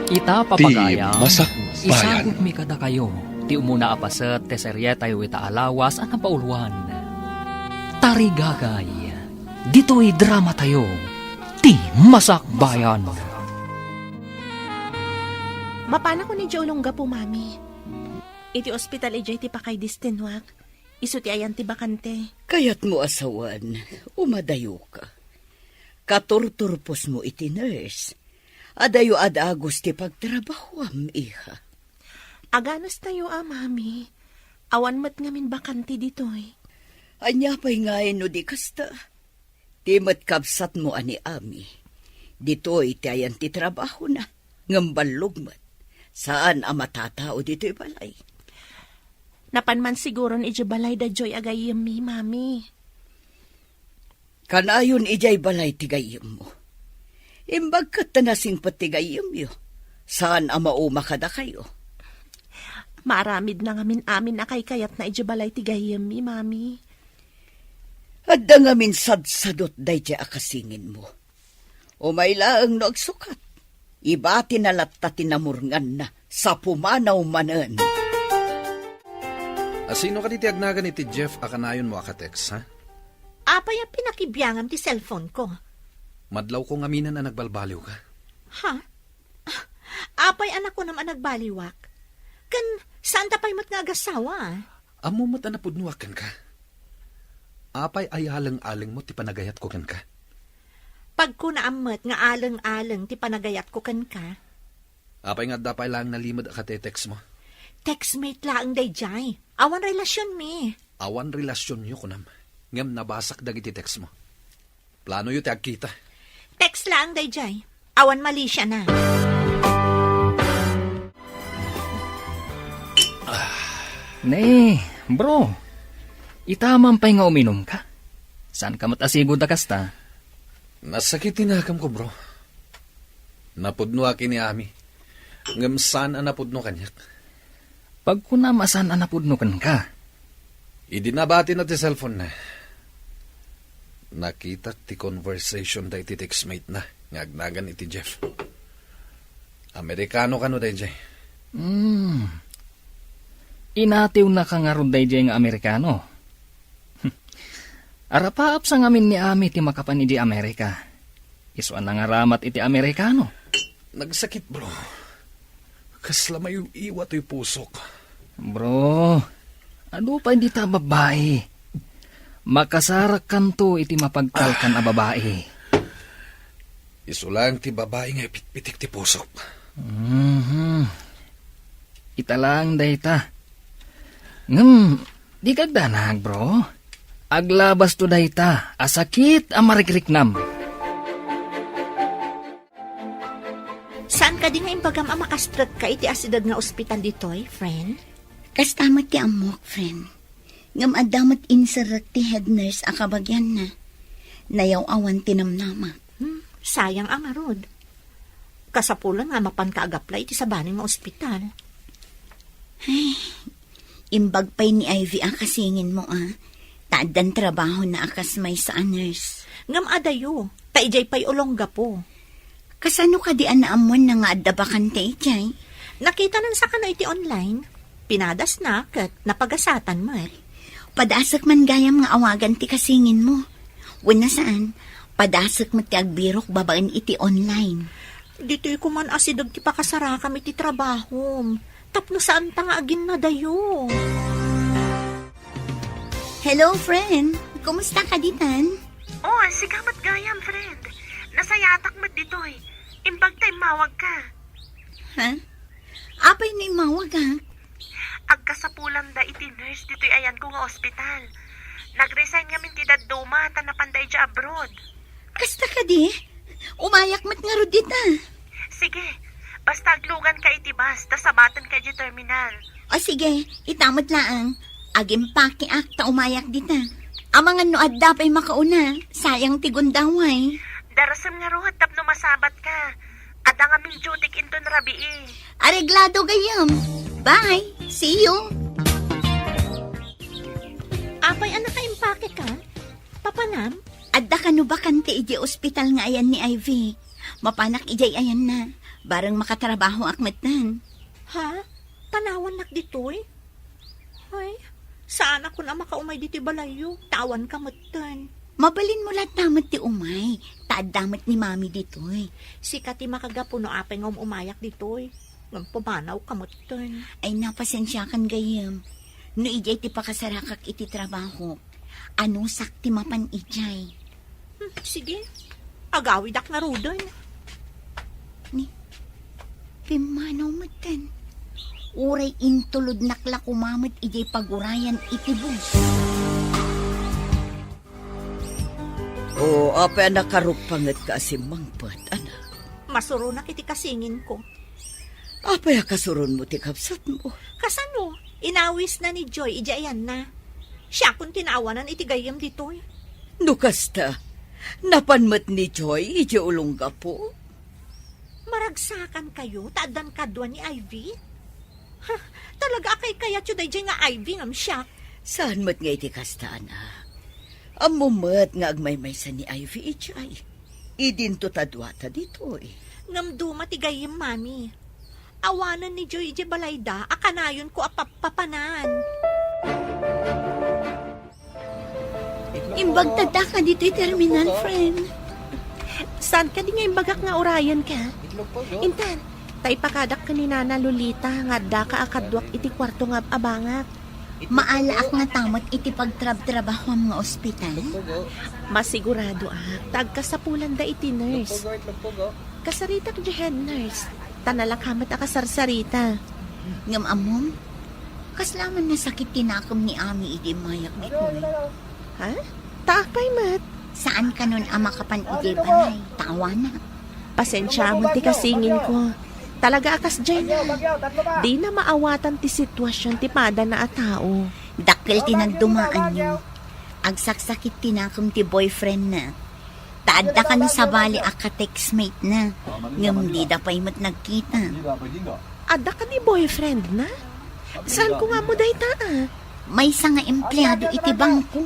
Ita papagaya. Ti masak bayan. Isagot mi kada kayo. Ti umuna apaset, te serye tayo ita alawas at napauluan. Tarigagay. Dito'y drama tayo. Ti masak bayan. Mapana ko ni Jolongga po, mami. Iti ospital ijay ti pakay distinwak. Isu ti ayan ti bakante. Kayat mo asawan, umadayo ka. Katurturpos mo iti nurse. Adayo adagos ti pagtrabahwam, iha. Aganos tayo, mami. Awan mat ngamin bakante ditoy. Anya pa'y ngayon no di kasta. Ti matkabsat mo ani ami. Dito'y ti ayan ti trabaho na. Ngambalog mat. Saan ang matatao dito'y balay? Napanman siguro ni balay da joy agayim mi, mami. Kanayon ijay balay tigayim mo. Imbag kat tanasing patigayim yo. Saan ang mauma kada kayo? Maramid na ngamin amin na kay kayat na balay tigayim mi, mami. Adda ngamin sadsadot day di akasingin mo. Umaylaang nagsukat. Iba tinalatta tinamurngan na sa pumanaw manan. Sino ka diti agnagan iti Jeff akanayon mo akatex, ha? Apay ang pinakibiyangam ti cellphone ko. Madlaw ko ngaminan na nagbalbaliw ka. Ha? Apay anak ko naman nagbaliwak. Kan, saan tapay mo't nga agasawa? Amo mo't anapudnuwakan ka. Apay ayalang-aling mo ti panagayat ko kan ka. Pag ko naamat nga alang-alang ti panagayat ko kan ka, Apay nga dapay lang nalimod akatetex mo. textmate laang dayjay. Awan relasyon mi. Awan relasyon nyo kunam. Ngam nabasak dagiti text mo. Plano yu ti agkita. Text laang dayjay. Awan mali siya na. Ne, bro. Itaman pa'y nga uminom ka. Saan ka matasigod da kasta? Nasakit tinakam ko, bro. Napudno aki ni Ami. Ngam saan ang napudno kanyak. Pag kunamasan anapudnukan ka. Idinabati na ti cellphone na. Nakita ti conversation da iti textmate na. Ngagnagan iti Jeff. Amerikano ka no da jay. Inatiw na ka nga ron dayjay nga Amerikano. Arapaap sa ngamin ni Ami ti makapan iti Amerika. Isuan na nga ramat iti Amerikano. Nagsakit, bro. Kasla may iwat yung pusok. Bro, ano pa hindi ta babae? Makasarak kanto iti mapagtalkan a babae. Isulang ti babae nga ipitpitik ti pusok. Italang dayta. Di kagdanag, bro. Aglabas to dayta, asakit ang marikriknam. Saan ka di nga imbagam ang makastrat ka iti asidag nga ospital ditoy, friend? Kastamat ti amok, friend. Ngam adamat insarak ti head nurse akabagyan na. Nayaw awan tinamnama. Sayang ang arod. Kasapulan nga mapan kaagaplay iti sabaning nga ospital. Imbag pa'y ni Ivy ang kasingin mo, Taadan trabaho na akas may sa nurse. Ngam adayo, taijay pa'y ulongga po. Kasano ka di anaamuan na nga adabakan te ijay? Nakita nan sa kana iti online. Pinadas na kat napagasatan mo eh. Padasak man gayam nga awagan ti kasingin mo. Wala saan, padasak mo ti agbirok babaen iti online. Dito'y kuman asidag ti pakasara kami ti trabaho. Tapno saan ta nga agin na dayo. Hello, friend. Kumusta ka ditan? Oh, sigamat gayam, friend. Nasayatak mo ditoy. Imbag tayo mawag ka. Ha? Apay na imawag, ha? Agkasapulam da iti nurse dito'y ayan ko nga ospital. Nag-resign nga min ti dadduma ta napanday dya abroad. Kasta ka di? Umayak mat nga ro dita. Sige, basta aglugan ka iti bus, ta sabatan ka di terminal. O sige, itamat laang. Agim paki akta umayak dita. Amangan no adda pa'y makauna. Sayang ti gundaway. Darasam nga ruhat tapno masabat ka. Ada nga ming jutik inton rabii. Areglado gayam. Bye. See you. Apay anak ka impake ka? Papanam? Adda ka no ba kante iji ospital nga ayan ni Ivy? Mapanak ijay ayan na. Barang makatrabaho akmatan. Ha? Tanawan nak ditoy? Ay, saan ako na makaumay dito balayo? Tawan ka matan. Mabalin mo lahat damat ti umay. Taad damat ni mami ditoy. Si Kati makagapo no apay nga umayak ditoy. Ngam pumanaw ka matan. Ay napasensya kan gayam. No ijay ti pakasarakak iti trabaho. Ano sakti mapan ijay. Sige, agawid ak na rudan. Pimanaw matan. Uray intulod nakla kumamat ijay pagurayan iti bus. O, apay nakarupangit ka asimangpat, anak. Masuro na kiti kasingin ko. Apay kasuron mo ti kapsat mo. Kasano? Inawis na ni Joy, ijayan na. Siya kung tinawanan itigayam ditoy. Nukasta, napanmat ni Joy, iti ulungga po. Maragsakan kayo, taadan kadwa ni Ivy? Ha, talaga akay kaya tiyuday dyan nga Ivy ngam siya. Saan mat nga iti kasta, anak? Amumat nga agmaymaysa ni Ivy ichay. Idinto tadwata dito eh. Ngam duma tigayam, mami. Awanan ni Joy ije balayda, akanayon ko apapapanan. Imbag tada ka dito'y terminal, friend. Saan ka di nga imbagak nga orayan ka? Intan, tay pakadak ka ni Nana Lolita nga da ka akadwak iti kwarto nga abangak. Maalaak nga tamat iti pagtrab-trabaho ang mga ospital. Masigurado tagka sa pulan da iti nurse. Kasarita ka di head nurse. Tanalakamat akasarsarita. Ngam amom, kaslaman na sakit tinakam ni Ami iti mayak dito'y. Ha? Takpay mat. Saan ka nun ama kapan iti balay? Tawa na. Pasensya mo ti kasingin ko. Talaga akas dyan na. Di na maawatan ti sitwasyon ti pada na a tao. Dakil tinagdumaan nyo. Agsaksakit tinakam ti boyfriend na. Taadda ka na sa bali aka-textmate na. Ngam di da pa'y mat nagkita. Ada ka ni boyfriend na? Saan ko nga mo day taa? May isa nga empleyado iti bangko.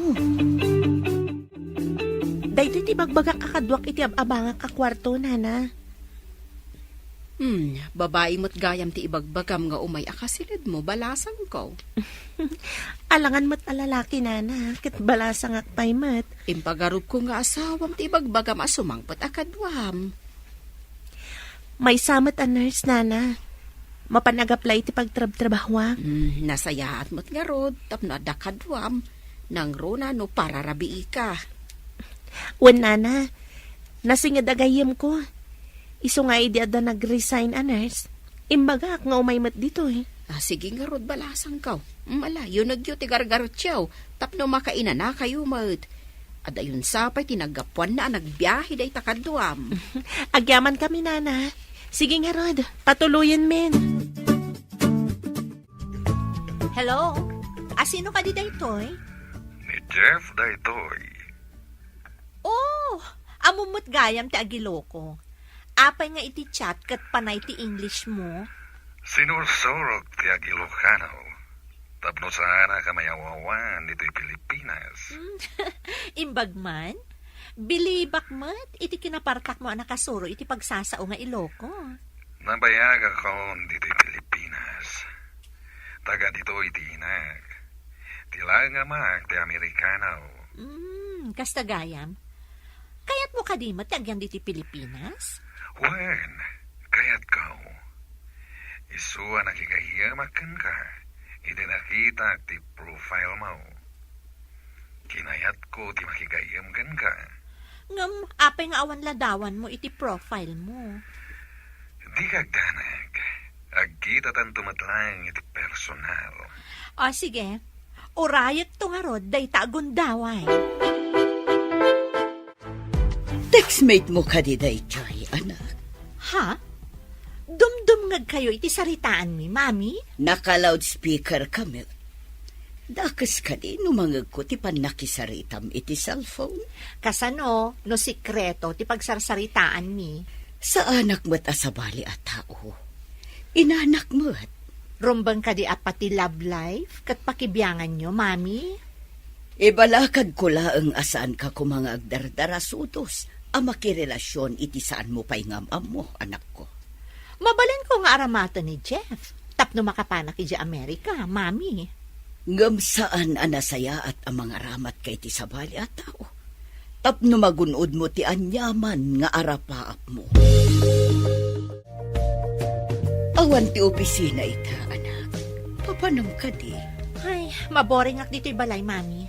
Dahito iti bagbagak kakadwak iti ababangak ka kwarto, Nana. Babae mo't gayam ti ibagbagam nga umay akasilid mo, balasan ko. Alangan mo't alalaki, Nana. Kat balasang akpay mat. Impagarup ko nga asawam ti ibagbagam asumangpot akadwam. May samat a nurse, Nana. Mapanagaplay ti pagtrab-trabahwa. Nasayaat mo't nga rod, tapno adakadwam. Nang rona no pararabii ka. Wen, Nana. Nasingad agayim ko. Iso nga idi ada nag-resign a nurse. Imbagak nga umaymat dito eh. Sige nga rod, balasan ka. Malayo nagyo ti gargarot siyaw, tapno makaina na kayo mat. Adayon sapay tinagapuan na nagbiyahe day takadwam. Agyaman kami, Nana. Sige nga, Rod. Patuloyin, men. Hello? Sino ka di daytoy? Ni Jeff daytoy. Oh, amumot gayam ti agiloko. Apay nga iti chat kat panay ti English mo. Sinursorok ti Agilocano. Tapno sana ka mayawawan dito'y Pilipinas. Imbagman? Bilibak mat, iti kinapartak mo ang nakasuro iti pagsasao nga iloko. Nabayag ako dito'y Pilipinas. Taga dito'y tinag. Tila nga mag ti Amerikano. Kasta gayam. Kaya't mo kadimat agyan diti Pilipinas? Wen, kaya't kau. Isuwa nakikahiyamakkan ka. Iti nakita ti profile mo. Kinayat ko ti makikayamkan ka. Ngam, apay nga awan ladawan mo iti profile mo. Di kagdanag. Agkita tan tumatlang iti personal. Sige. Orayat to nga rod, day tagundaway. Textmate mo ka di day, Joy, anak. Ha? Dumdumngag kayo iti saritaan mi, mami? Naka-loudspeaker kami. Dakas ka di, numangag ko ti panakisaritam iti cellphone. Kasano, no sikreto, ti pagsarsaritaan mi. Sa anak mo't asabali at tao. Inanak mo't. Rumbang ka di apati love life, kat pakibiyangan nyo, mami? Ibalakad ko laang asaan ka kung mga agdardarasutos, ang makirelasyon iti saan mo pa'y ngamam mo, anak ko. Mabalin ko nga aramata ni Jeff. Tapno makapanak iti Amerika, mami. Ngam saan anasaya at ang mga ramat kay ti sabali at tao. Tapno magunod mo ti anyaman nga arapaap mo. Awan ti opisina ita, anak. Papanam ka di. Ay, maboring ak dito'y balay, mami.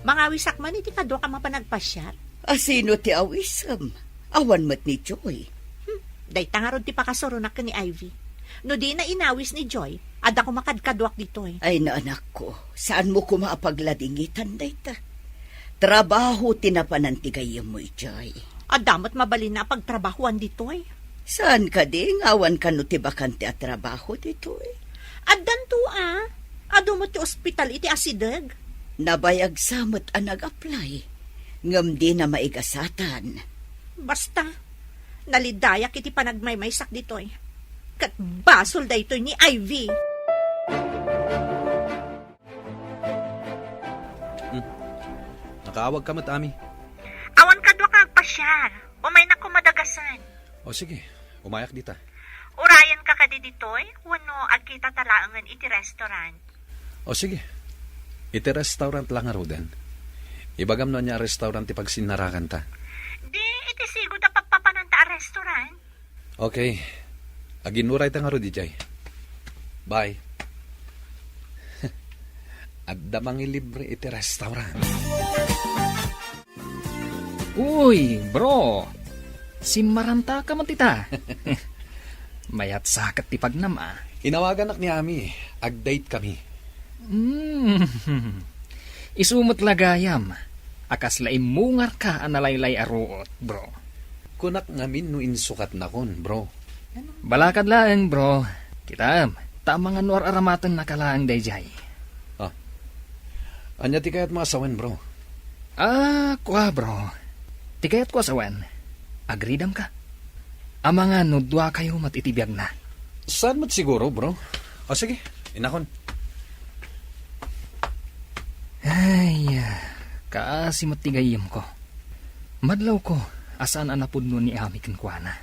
Mga wisak man, iti kadwa ka mapanagpasyat. Asino ti awisam? Awan mat ni Joy. Day tangarod ti pakasurunak ka ni Ivy. No di na inawis ni Joy, ada ko makadkadwak dito'y. Ay na anak ko, saan mo ko maapagladingitan na ita? Trabaho tinapanantigayam mo, Joy. Adamat mabalin na pagtrabahuan dito'y. Saan ka di? Ngawan ka no ti bakante at trabaho dito'y. Addan to ado mo ti ospital iti asideg. Nabayag samot ang nag-apply. Ngam di na maigasatan. Basta, nalidayak iti panagmaymaysak dito'y. Kat basol da ito ni Ivy. Nakaawag ka mat, Ami. Awan kadwa ka agpasyar. Umay na kumadagasan. O sige, umayak dita. Urayan ka kadi ditoy, wano agkita talaangan iti restaurant. O sige, iti restaurant lang nga roden. Ibagam na niya restaurant ti pagsinarakan ta. Di, iti sigo da pagpapananta a restaurant. Okay, aginuray ta nga ro di jay. Bye. At damang ilibre iti restaurant. Uy, bro. Simaranta ka man tita. Mayat sakat ti pagnama. Inawagan ni Ami, ag-date kami. Isumot lagayam. Akas laim mungar ka analaylay aruot, bro. Kunak ngamin no insukat na kon, bro. Balakad lang, bro. Kitam, tamang anwar aramatan na kalaang dayjay. Anya ti kayat maasawan, bro? Kwa, bro. Ti kayat ko asawan. Agridam ka. Amanga nudwa kayo matitibiyag na. Saan mat siguro, bro? O sige, inakon. Ay, kaasi matigayim ko. Madlaw ko, asaan anapod no ni Ami kenkwana.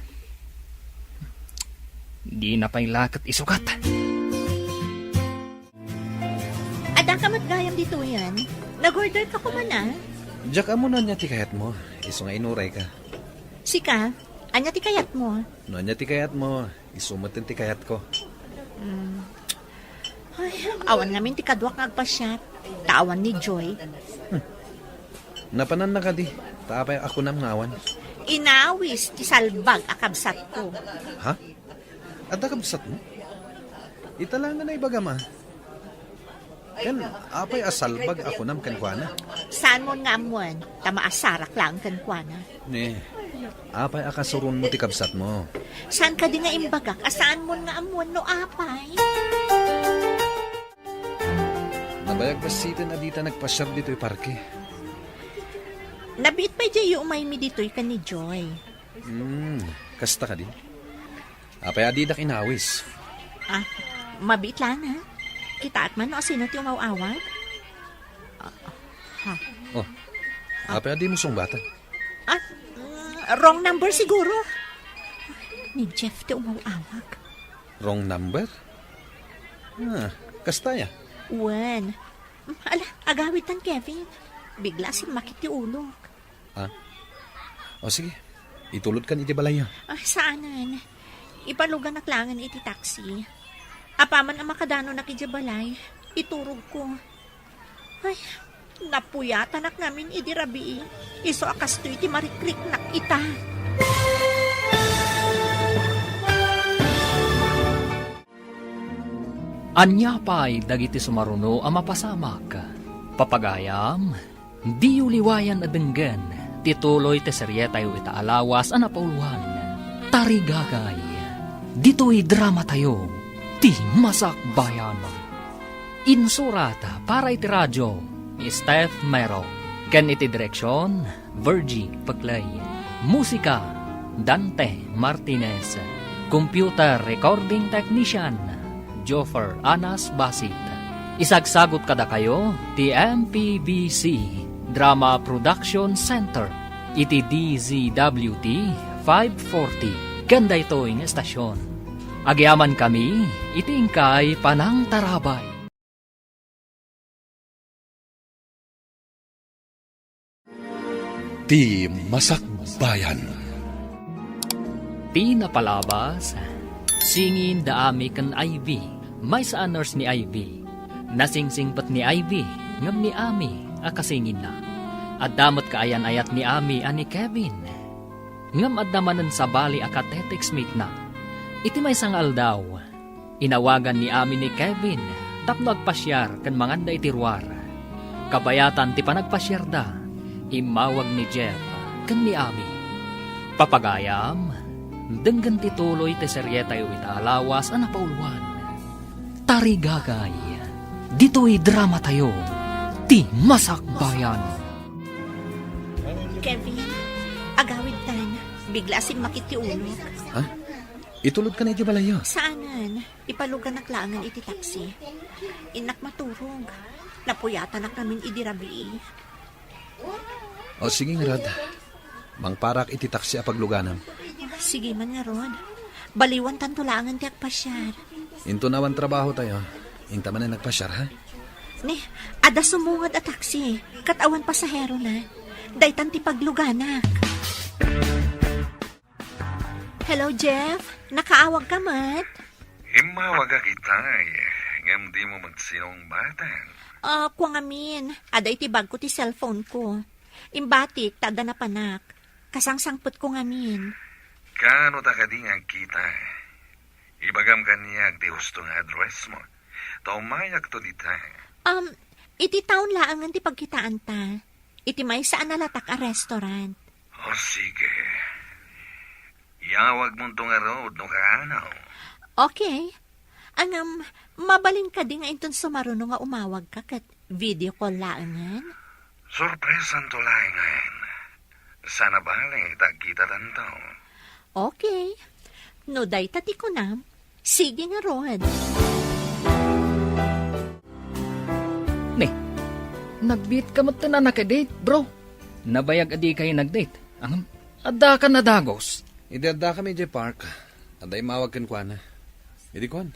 Di na pa'y lakat isukat. Ada ka matgayam dito yan. Nag-order ka ko man Diyak amo na niya ti kayat mo. Iso nga inuray ka. Sika, anya ti kayat mo. No niya ti kayat mo. Isumatin ti kayat ko. Ay, awan namin ti kadwak nga agpasyat. Tawan ni Joy. Napanan na ka di. Taapay ako nam ngawan. Inawis ti salbag akabsat ko. Ha? Adda kabsat mo? Italangan na ibagama. Yan, apay asalbag ako nam kankwana. Saan mo nga amuan? Tamaasarak lang kankwana. Ne, apay akasurun mo ti kabsat mo. Saan ka di nga imbagak? Asaan mo nga amuan no apay? Nabayag pa sita na dita nagpasyar dito yung parke. Nabiit pa dyan yung umay mi dito'y ka ni Joy. Kasta ka di. Apay adidak inawis. Mabiit lang ha? Kita at man no sino ti umawawag? Oh, apay adi mo sungbatan. Wrong number siguro. Ni Jeff ti umawawag. Wrong number? Kasta ya. Wen. Ala, agawitan Kevin. Bigla si makiti ulog. O sige, itulod kan iti balaya. Saanan? Ipalugan naklangan iti taxi. Apaman ang makadano na kijabalay, iturog ko. Ay, napuyatan nak namin idirabi. Iso akas to iti marikrik nak ita. Anya pa'y dagiti sumaruno ang mapasamak. Papagayam, di uliwayan adenggan, tituloy te seryetayo ita alawas anapauluan. Tarigagay, dito'y drama tayo, ti masakbayan. Insurata para iti radyo, Steph Mero. Ken iti direksyon, Virgie Paglay. Musika, Dante Martinez. Computer recording technician, Joffer Anas Basit. Isagsagot kada kayo, ti MPBC Drama Production Center. Iti DZWT 540. Ganda ito yung estasyon. Agyaman kami, itingkay panang tarabay. Ti Masakbayan. Ti napalabas, singin daami kan Ivy, may sa honors ni Ivy. Nasingsingpat ni Ivy, ngam ni Ami, akasingin na. At damot kaayan ayat ni Ami ani Kevin. Ngam adamanan sa bali akatetex mate na. Iti may sangal daw. Inawagan ni Ami ni Kevin, tapno agpasyar kan manganda itiruar. Kabayatan ti panagpasyar da, imawag ni Jeff kan ni Ami. Papagayam, denggan ti tuloy ti seryeta yu italawas ana paulwan. Tarigagay, dito'y drama tayo, ti Masakbayan. Kevin, agawid tan. Bigla sing makitiulog. Ha? Itulod ka na iti balayo. Saanan? Ipalugan na klangan iti taxi. Inak maturog. Napuyatan na namin idirabi. O sige nga, Rod. Mangparak iti taksi a pagluganam. Sige man nga, Rod. Baliwan tantulangan ti agpasyar. Into nawan trabaho tayo. Inta man na nagpasyar, ha? Ne, ada sumungad a taxi. Katawan pasahero na. Daytan ti pagluganak. Hello, Jeff. Nakaawag ka, Mat? Imawag kita ngam di mo magsinong batan. Kuwang amin. Ada iti bag ko ti cellphone ko. Imbatik, tada na panak. Kasangsangput ko ngamin. Kano ta ka di nga kita? Ibagam kaniya di husto nga address mo. Taumayak to dita. Iti taon laangan ti pagkitaan ta. Iti may saan nalatak a restaurant. O sige. Yawag mo itong road no kaanaw. Okay. Mabalin ka di nga inton sumaruno nga umawag ka kat video call laangan. Sorpresan to lang ngayon. Sana bali, tagkita tanto. Okay. No day tati ko na. Sige nga, Rod. Nagbeat ka mo na nakadate, bro. Nabayag adi kayo nagdate. Adda ka na dagos. Idadda kami di park. Aday mawag kan kwa na. Idi kwan.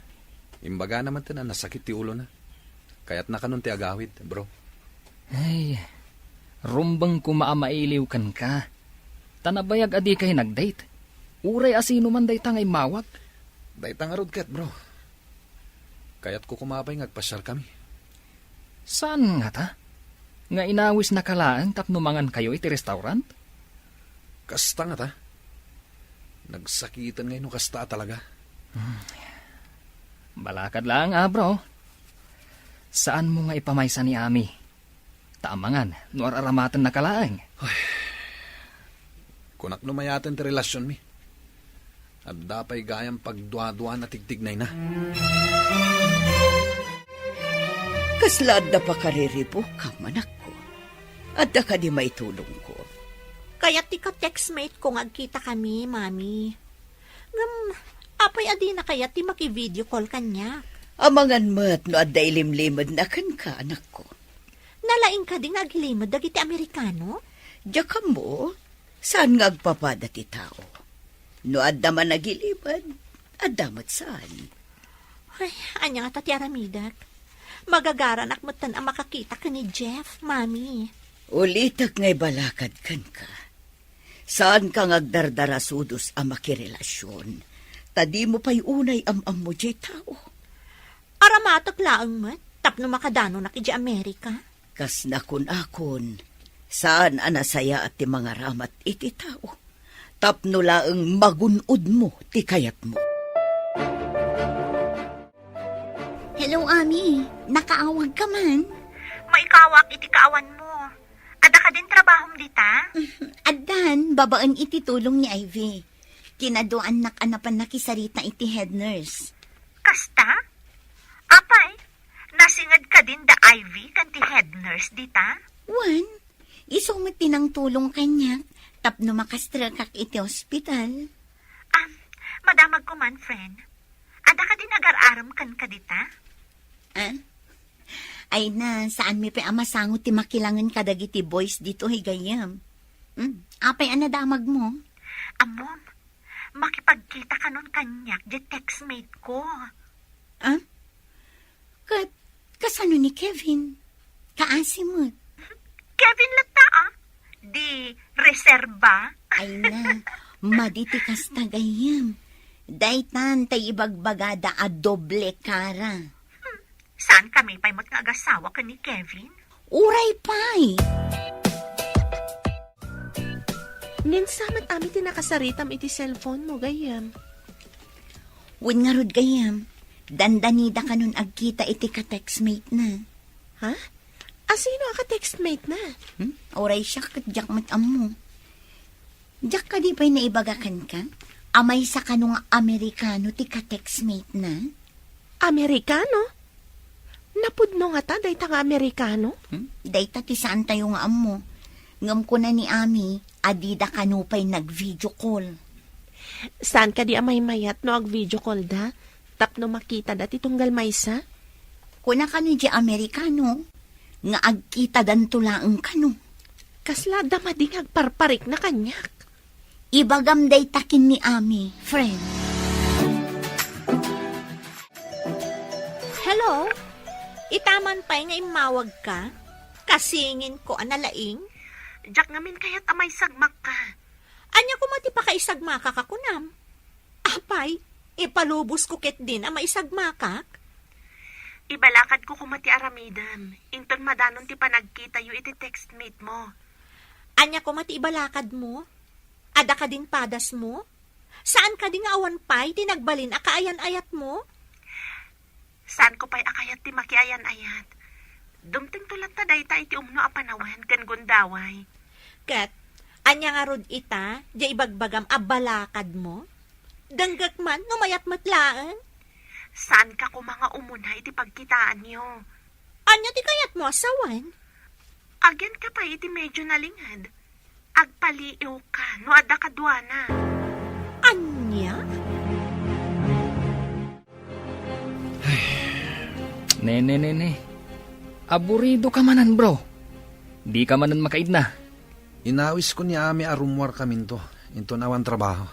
Imbaga naman na nasakit ti ulo na. Kaya't nakanon ti agawid, bro. Ay, rumbang kumaamailiw kan ka. Tanabayag adi kayo nagdate. Uray asino man day tangay mawag. Day tangarod ket, bro. Kaya't ko kumapay ngagpasyar kami. Saan nga ta? Nga inawis na kalaan tapnumangan kayo iti restaurant? Kasta nga ta. Nagsakitan ngayon ng kasta talaga. Balakad lang bro. Saan mo nga ipamaysa ni Ami? Taamangan, nuar aramatan na kalaan. Kunak lumayatan ti relasyon mi. At dapay gayang pagduwa-duwa na tigtignay na. Kaslad na pa kariribo ka, manak ko. At da ka di maitulong ko. Kaya ti ka-textmate kung agkita kami, Mami. Apay adi na kaya ti maki-video call kanya. Amangan mo't no adda ilimlimad na kan ka, anak ko. Nalaing ka ding aglimod dagiti Amerikano? Diya ka mo, saan nga agpapada ti tao? No adda man nagilimad, adda mo't saan? Ay, anya nga tati aramidak. Magagaranak mo't tan ang makakita ka ni Jeff, Mami. Ulitak nga'y balakad kan ka. Saan ka ngagdardarasudos ang makirelasyon? Tadi mo pa'y unay am mo jay tao. Aramatak laang mat, tapno makadano na ki Amerika. Kas nakun-akon, saan anasaya at ti mga ramat iti tao? Tapno laang magunod mo ti kayat mo. Hello, Ami. Nakaawag ka man? Maikawak iti kaawan mo. Ada ka din trabahong dita? Adan, babaan iti tulong ni Ivy. Kinaduan nakanapan na kisarita iti head nurse. Kasta? Apay, nasingad ka din da Ivy kanti head nurse dita? Wan, isumit tinang tulong kanya. Tapno makastra kak iti hospital. Madamag ko man, friend. Ada ka din agar-aram kan ka dita? Ay na, saan mi pa amasangot ti makilangan kadagiti boys dito higayam. Apay anadamag mo? Amom, makipagkita ka nun kanyak, di textmate ko. Ah? Kasano ni Kevin? Kaasimot. Kevin Lata, di reserba. Ay na, maditikas na gayam. Daytan tay ibagbagada a doble kara. Saan kami pa'y mo't nga agasawa ka ni Kevin? Uray pay. Ninsamat ami tinakasaritam iti cellphone mo, gayam. Wen nga rod gayam, dandanida ka nun agkita iti ka-textmate na. Ha? Sino ka textmate na? Uray siya kadyak mo. Diyak ka di pa'y naibagakan ka? Amay sa kanong Amerikano ti ka-textmate na? Amerikano? Napudno nga ta, day ta nga Amerikano? Dayta ti saan tayo nga amo. Ngam ko na ni Ami, adida kanupay nag-video call. Saan ka di amay mayat no ag video call da? Tapno makita dati tunggal maysa? Kuna ka di Amerikano, nga agkita dan tulaang kano. Kasla damading agparparik na kanyak. Ibagam day takin ni Ami, friend. Hello? Itaman pa'y nga imawag ka? Kasingin ko analaing? Jack ngamin kaya't amay sagmak ka. Anya ko mati pa kaisagmaka ka kunam? Apay, ipalubos ko ket din ang maisagmakak? Ibalakad ko kumati aramidam. Inton madanon ti panagkita yu iti textmate mo. Anya ko mati ibalakad mo? Ada ka din padas mo? Saan ka din awan pa'y tinagbalin akaayan-ayat mo? Saan ko pa'y akayat ti makiayan-ayat? Dumting tulat ta dayta iti umno a panawan kan gundaway. Kat, anya nga rod ita, di ibagbagam abalakad mo? Danggak man, numayat matlaan? Saan ka ko mga umuna iti pagkitaan nyo? Anya ti kayat mo asawan? Agyan ka pa iti medyo nalingad. Agpaliiw ka, no ada kadwana. Anya? Nene. Aburido ka manan, bro. Di ka manan makaid na. Inawis ko ni Ami arumwar kamin to. Into nawan trabaho.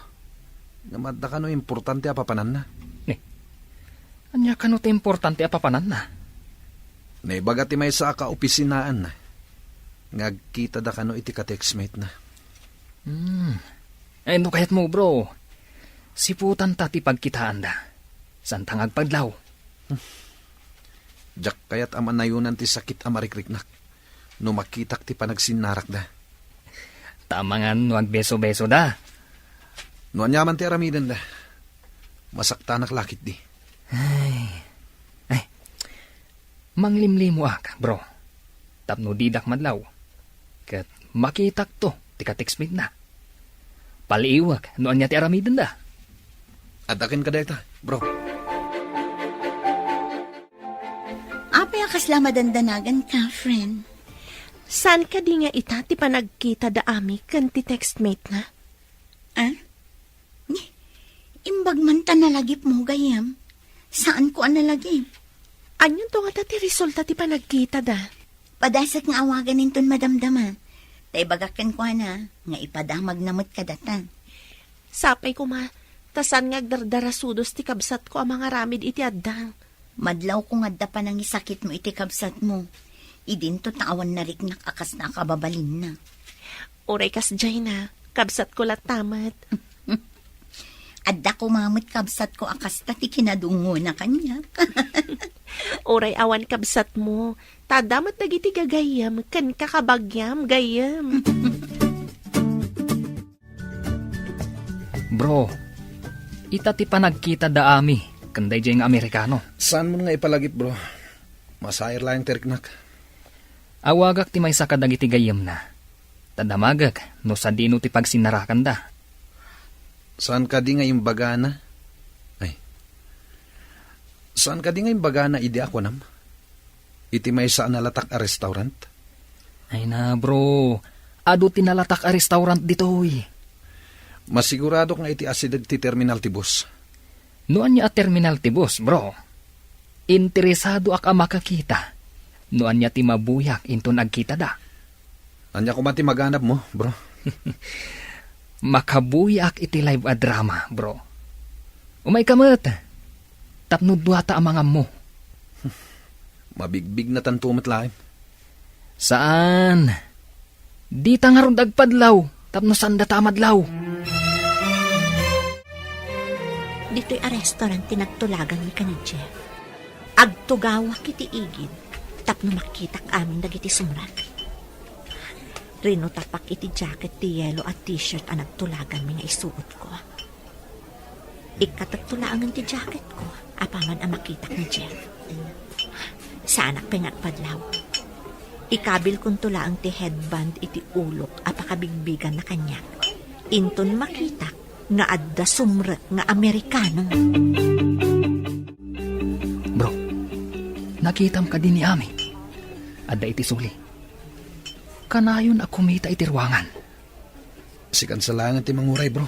Namadda ka no importante apapanan na. Anya ka no te importante apapanan na. Naibaga ti may sa ka-opisinaan na. Ngagkita da ka no iti ka-textmate na. No kayat mo, bro. Siputan ta ti pagkitaan da. Santang agpadlaw. Jack kayat amanayunan ti sakit amarikriknak. No makitak ti panagsinarak da. Tamangan no agbeso-beso da. No anyaman ti aramidan da. Masaktanak lakit di. Ay. Manglimlimo ak, bro. Tapno didak madlaw. Kat makitak to, ti ka-textmate na. Paliiwag, no anya ti aramidan da. Adakin ka dayta, bro. Apay akasla madandanagan ka, friend. Saan ka di nga ita ti panagkita da ami kan ti textmate na? Imbag man ta nalagip mo gayam. Saan ko analagip? Anyon to nga ta ti resulta ti panagkita da? Padasak nga awagan ninton madamdama. Tay bagakan ko na, nga ipadamag namot kadatan. Sapay ko ma, tasan nga agdardarasudos ti kabsat ko ang mga ramid iti addang. Madlaw ko nga da pa nang isakit mo iti kabsat mo. Idinto taawan na rik nakakas na kababalin na. Oray kas jay na, kabsat ko latamat. Adda ko mamit kabsat ko akas ti kinadungo na kanya. Oray awan kabsat mo, tadamat dagiti gagayam, kan kakabagyam, gayam. Bro, ita ti panagkita da ami, kanday jay nga Amerikano. Saan mo nga ipalagip, bro? Masayar lang teriknak. Awagak ti may sakadag iti gayam na. Tadamagak, no sa dino ti pagsinarakan da. Saan ka di nga yung bagana? Saan ka di nga yung bagana idi ako nam? Iti may saan nalatak a restaurant? Ay na, bro. Ado tinalatak a restaurant ditoy. Masigurado nga iti asidag ti terminal ti bus. Noan niya a terminal ti bus, bro. Interesado ak a makakita. Noan niya ti mabuyak into nagkita da. Anya ko man ti maganap mo, bro. Makabuyak iti live a drama, bro. Umay kamot. Tapno duwata ang mga mo. Mabigbig na tantumat laim. Saan? Di ta nga ron dagpadlaw. Tapno sanda tamadlaw. Dito'y a restaurant tinagtulagan ni ka ni Jeff. Agtugawak iti igid. Tapno makitak amin dagiti sumrat. Rino tapak iti jacket ti yelo at t-shirt ang nagtulagan mi nga isuot ko. Ikatagtulangan ti jacket ko, apaman ang makitak ni Jeff. Sa anak pengagpadlaw. Ikabil kong tulaang ti headband iti ulok apakabigbigan na kanyak. Inton makitak nga adda sumret nga Amerikano. Bro, nakitam ka din ni Ami. Adda iti suli. Kanayon ako kumita iti ruangan. Sikan sa langan ti manguray, bro.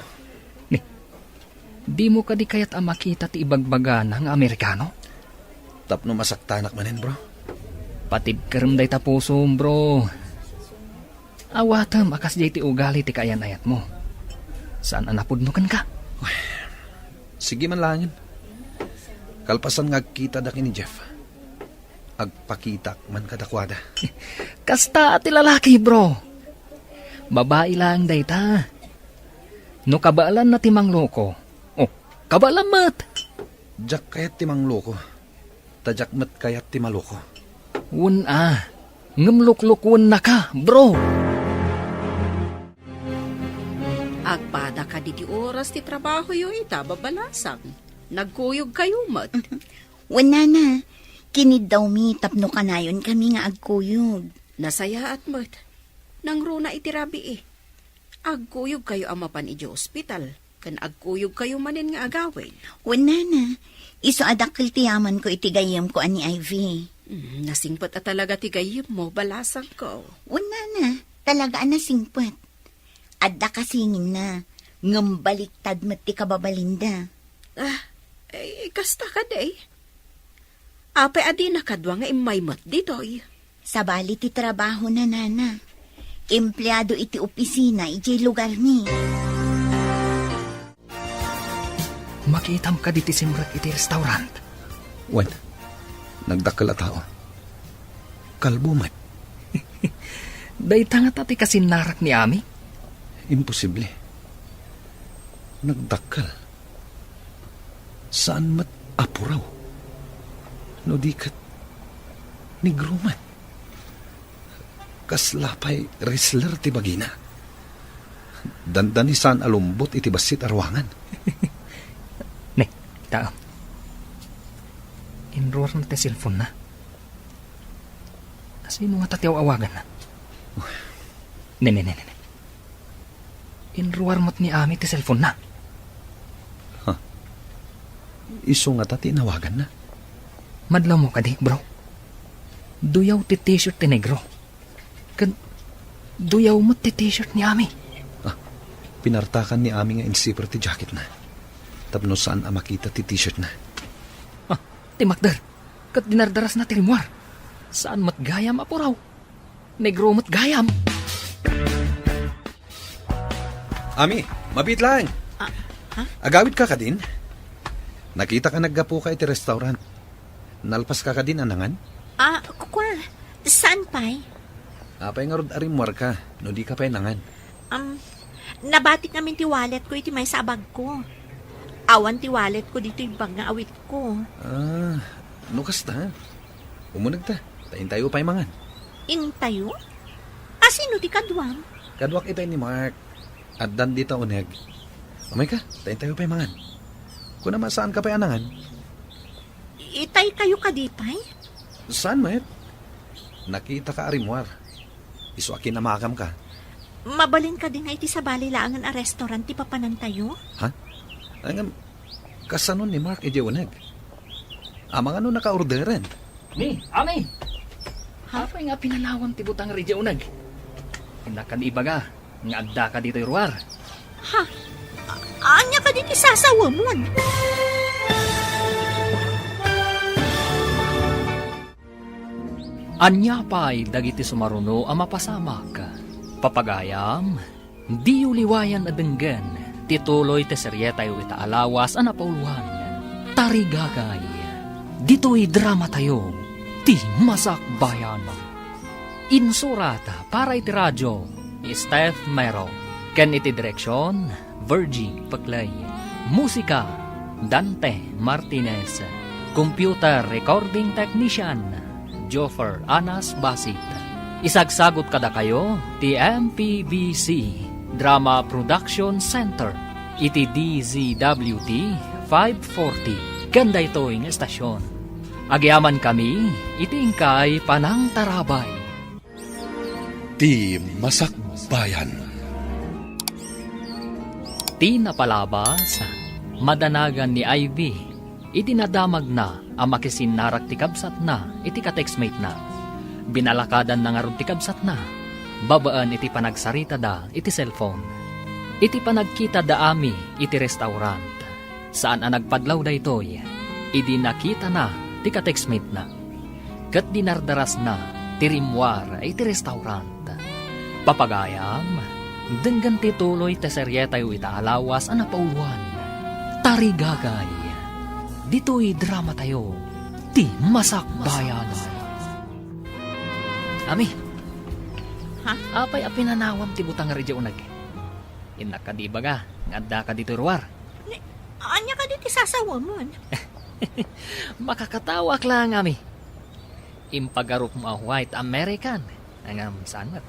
Di mo ka di kayat ang makita ti ibagbagana nga Amerikano? Tapno masaktanak manin, bro. Patid karam day tapusom, bro. Awatam akas di ti ugali ti kayan-ayat mo. Saan anapudnukan ka? Sige man langin. Kalpasan nga kita daki ni Jeff. Agpakitak man kadakwada. Kasta ti lalaki, bro. Babae lang day ta. No kabaalan na timang loko. Oh, kabaalan mat. Jak kayat ti mangloko. Tajak mat kayat ti maloko. Wun ngamluklukun na ka, bro. Agpada ka di oras ti trabaho yo ita babalasang. Nagkuyog kayo mat. Wala na. Kinid daw mi, tapno kanayon kami nga agkuyog. Nasaya at mat. Nang runa itirabi Agkuyog kayo amapan iti ospital. Kan agkuyog kayo manin nga agawin. Wala na. Iso adakil tiyaman ko itigayam ko ani Ivy. Nasingpat at talaga tigayim mo, balasang ko. Wala na. Talaga na singpat. Adda kasingin na. Ngambaliktad mati kababalinda. Kasta ka day. Apay adi nakadwa nga imay mat dito Sa bali ti trabaho na nana. Empleyado iti opisina iti lugar ni. Makitam ka diti simrat iti restaurant. Wan, nagdakkel a tao. Kalbo man. Day nga tati kasinarak ni Ami. Imposible. Nagdakkel. Saan mat apuraw? No dikat ni Gruman. Kaslapay wrestler ti bagina. Dandani saan alumbot iti basit arwangan. Ne, taam. Enroar na ti cellphone na. Sino nga tatiyaw awagan na? Ne. Enroar mo't ni Ami ti cellphone na. Iso nga tati nawagan na. Madlaw mo ka di, bro. Duyaw ti t-shirt ti negro. Duyaw mo ti t-shirt ni Ami. Pinartakan ni Ami nga insiper ti jacket na. Tapno saan makita ti t-shirt na. Ti Makdar. Kat dinardaras na ti rimwar. Saan mat gayam apuraw? Negro mat gayam. Ami, mabit lang. Agawid ka din? Nakita ka naggapo ka iti restaurant. Nalpas ka din anangan? Kukwa. Saan pa'y? Apay nga rod arimwar ka, no di ka pa'y nangan. Nabatik namin ti wallet ko iti may sabag ko. Awan ti wallet ko dito yung bag nga awit ko. Nukas ta. Umunag ta. Tayin tayo pa'y mangan. Intayo? Asino ti kadwam? Kadwak ipay ni Mark. At dan dita uneg. Umay ka, tayin tayo pa'y mangan. Kung naman saan ka pa'y anangan? Itay kayo kadipay? Saan, Mayet? Nakita ka arimwar. Iso akin na makam ka. Mabalin ka din nga iti sa balilaangan a restaurant ti papanan tayo? Ha? Angam, kasanon ni Mark ije-uneg. Amang ano naka-orderen? Ni, Ami! Apay nga pinanawan ti butang ridya unag. Nakan ibaga, nga adda ka dito ruar. Ha? Anya ka din isasawa mo? Anya pa'y dagiti sumaruno ang mapasamak. Papagayam, Di uliwayan adenggan, tituloy te seryeta yu ita alawas anapauluan. Tarigagay, dito'y drama tayo, ti Masak Bayan. Insurata para iti radyo, Steph Mero. Ken iti direksyon, Virgie Paclay. Musika, Dante Martinez. Computer Recording Technician, Joffer Anas Basit. Isagsagot kada kayo, ti MPBC Drama Production Center. Iti DZWT 540. Ganda ito yung estasyon. Agyaman kami, itingkay panang tarabay. Ti Masak Bayan. Ti napalabas, madanagan ni Ivy, itinadamag na ang makisinarak ti kabsat na, iti ka-textmate na. Binalakadan na nga ron ti kabsat na, babaan iti panagsarita da, iti cellphone. Iti panagkita da ami, iti restaurant. Saan ang nagpadlaw da ito'y, idi nakita na, ti ka-textmate na. Kat dinardaras na, ti rimwar, iti restaurant. Papagayam, denggan tituloy te seryeta yu ita alawas ang napauluan. Tarigagay, dito'y drama tayo, ti Masak Bayan. Ami, Ha? apay apinanawam ti butang nga ridya unag. Inak ka di baga, ngada ka dito ruwar. Anya ka diti sasawa mo. Makakatawak lang, ami. Impagarup mo a white American. Angam saan mat?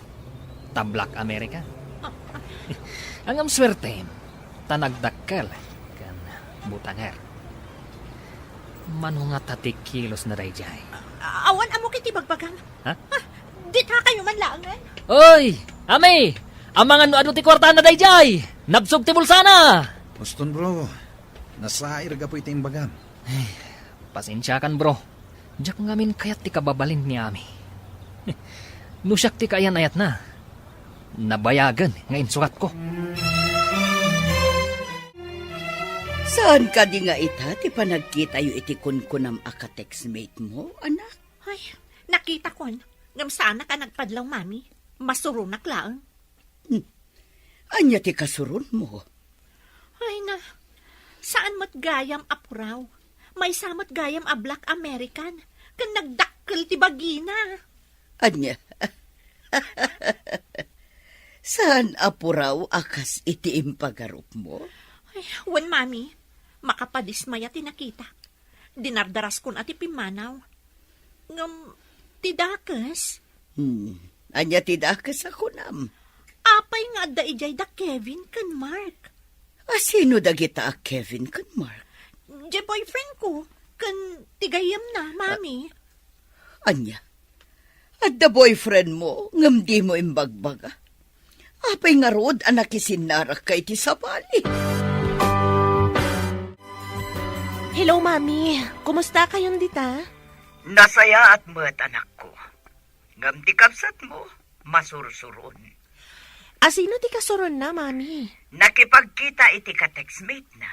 Tablak American. Angam swerte, tanagdakkel, kan butangar. Manunga tatik kilos na dayjay. Awan amo kiti bagbagang. Ha? Di ta kayo man laangan. Oy! Ami! Ang mga ano ti kwarta na dayjay! Nabsog ti bulsana! Boston bro, nasair ka po iti imbagam. Pasensya kan bro. Diyak ngamin kayat ti kababalin ni Ami. Nusyak ti kayan ayat na. Nabayagan ngayon sukat ko. Saan ka di nga ita, ti panagkita yu iti kunkunam aka-textmate mo, anak? Ay, nakita ko. Ngam sana ka nagpadlaw, mami. Masurunak lang. Anya ti kasuron mo? Ay na, saan mat gayam apuraw? May samot gayam a Black American. Kan nagdakkel ti bagina. Anya? Saan apuraw akas iti impagarup mo? Ay, wan mami, makapadismaya ti nakita. Dinardaras kon ati pimanaw. Ngam, tidakas. Anya tidakas ako nam. Apay nga da ijay da Kevin kan Mark. Sino da kita a Kevin kan Mark? Di boyfriend ko, kan tigayam na, mami. Anya? At the boyfriend mo, ngam di mo imbagbaga. Apay nga rod anak isinarak kay ti sabali. Hello, Mami. Kumusta kayong dita? Nasaya at mo't anak ko. Ngam ti kapsat mo, masursuron. Sino ti kasuron na, Mami? Nakipagkita iti ka-textmate na.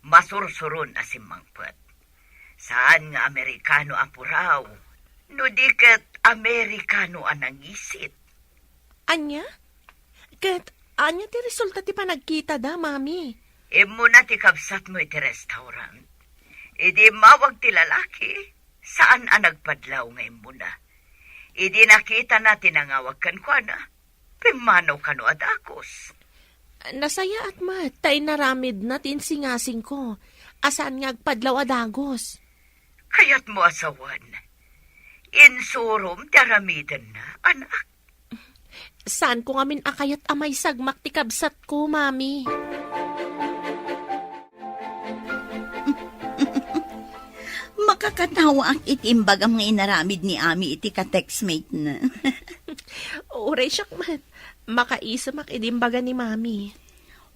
Masursuron asimangpet. Saan nga Amerikano apuraw? No diket Amerikano anangisit. Anya? Kat, anya ti resulta ti panagkita da, Mami? Imo na ti kapsat mo iti restaurant. Idi mawag ti lalaki. Saan ang nagpadlaw ngayon mo na? Idi nakita natin ang awag kan kwa na. Pimanaw ka no adakos. Nasaya at mat, tay naramid na tinsingasing ko. Asaan nga agpadlaw adagos? Kaya't mo asawan. Insurom daramidan na, anak. Saan ko ngamin akayat amay sagmak ti kabsat ko, Mami? Makakatawa ang itimbagam nga inaramid ni Ami iti ka-textmate na. Uray siyak mat. Makaisamak idimbaga ni Mami.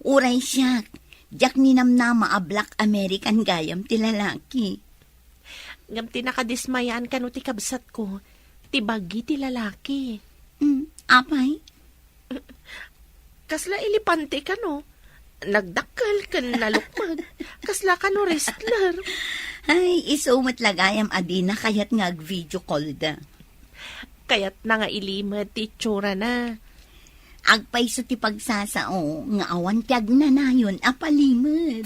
Uray siya, jak ninamnama a Black American gayam ti lalaki. Ngam tinakadismayaan ka no ti kabsat ko. Ti bagi ti lalaki. Apay? Kasla ilipante ka no. Nagdakkel ka nalukmag. Kasla ka no wrestler. Ay, isumat lagayam adina kayat nga video call da. Kaya't na nga ilimad ti tsura na. Agpaiso ti pagsasao, nga awan tiag na nayon apalimod.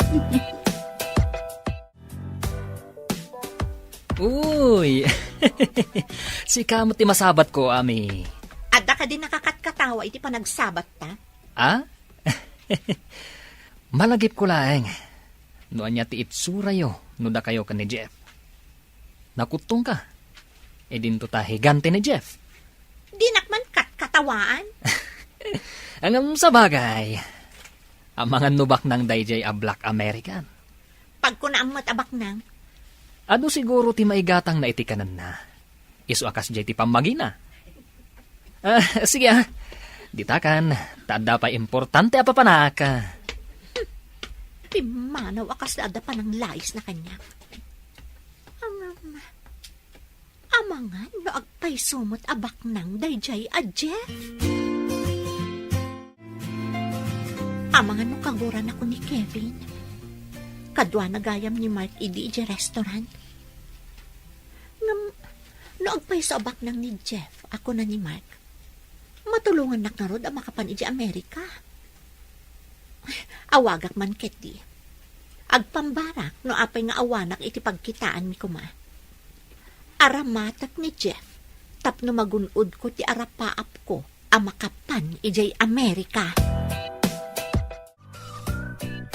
Uy! Si kamot ti masabat ko, Ami. Adda ka din nakakatkatawa iti panagsabat ta. Ah? Malagip ko lang. Noan niya ti itsura yo, no da kayo ka ni Jeff. Nakutong ka. E dinto ta higante ni Jeff. Di nakman katawaan. Ang sa bagay, ang mga nubak ng DJ a Black American. Pag ko naamot abak nang, Ado siguro ti maigatang na itikanan na. Isu akas jay ti pamagina. Sige ditakan, tada pa importante apa panaka. pimanaw akas da pa ng lais na kanya. Amangan no agpay sumot abak nang dayjay a Jeff. Amangan no kaguran ako ni Kevin. Kadwa nagayam ni Mark idi ije restaurant. No agpay sa abak nang ni Jeff, ako na ni Mark. Matulungan nak na rod ang makapan ije Amerika. Awagak man keti. Agpambarak no apay nga awanak iti pagkitaan mi kuma. Aramatak ni Jeff, tapno magunod ko ti arapaap ko ang makapan ijay Amerika.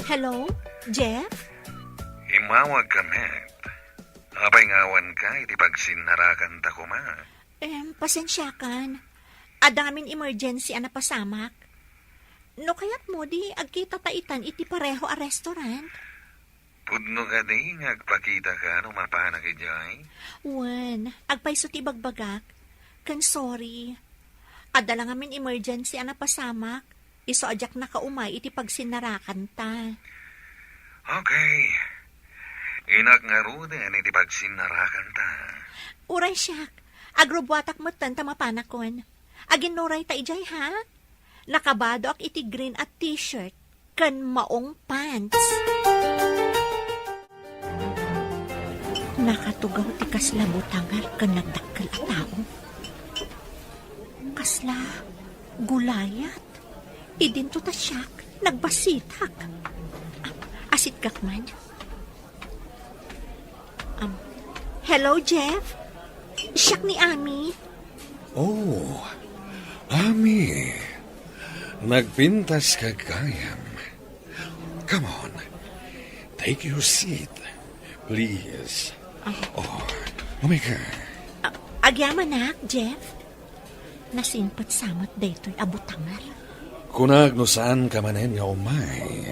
Hello, Jeff? Imawag ka, Met. Apay ngawan ka, iti pagsinarakan ta kuma. Pasensya kan. Adamin emergency ana pasamak. No kayat mo di agkita taitan iti pareho a restaurant. Pudno ka di, agpakita ka no mapanak ijay. Wen, agpaiso ti bagbagak. Kan sorry. Adala ngamin emergency ana pasamak. Iso ajak na kaumay iti pagsinarakan ta. Okay. Inak nga ruden iti pagsinarakan ta. Uray siyak. Agrobwatak mo tan tamapanakon. Aginuray ta ijay ha? Nakabado ak iti green at t-shirt. Kan maong pants. Nakatugaw ti kasla butangar kan nagdakkel a tao. Kasla gulayat. Idinto ta siyak, nagbasitak. Asit kakman. Hello, Jeff? Siyak ni Ami. Oh, Ami. Nagpintas ka gayam. Come on. Take your seat, please. Oh, umika. Agyaman na, Jeff. Nasimpat samot daytoy abutangar. Kunag no saan ka manen nga umay.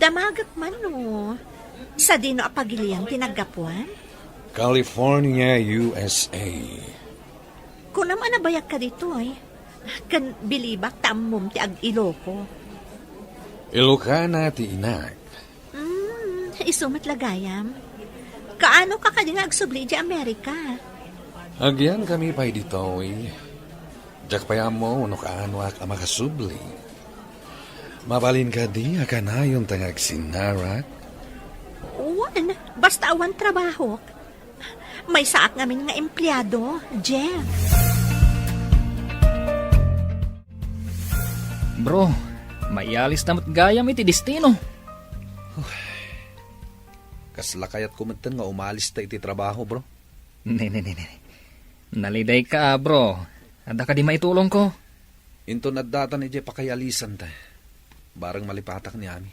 Damagak man no. Sa dino apagilian tinagapuan? California, USA. Kung naman nabayag ka dito ay, kan bilibak tamom ti ag-Iloko. Ilocana ti inak. Isumat lagayam. Kaano ka kading agsubli di Amerika? Agyan kami pa'y dito eh. Diyak pa mo no kaano ak makasubli. Mabalin ka di akanayon tangag sinarak. Uwan, basta awan trabaho. May saak ngamin nga empleyado, Jeff. Bro, maialis namat gayam iti destino. Kasla kayat kumantan nga umalis ta iti trabaho, bro. Ne. Naliday ka, bro. Ada ka di maitulong ko. Into nadata ni Jeff pakayalisan ta. Barang malipatak ni Ami.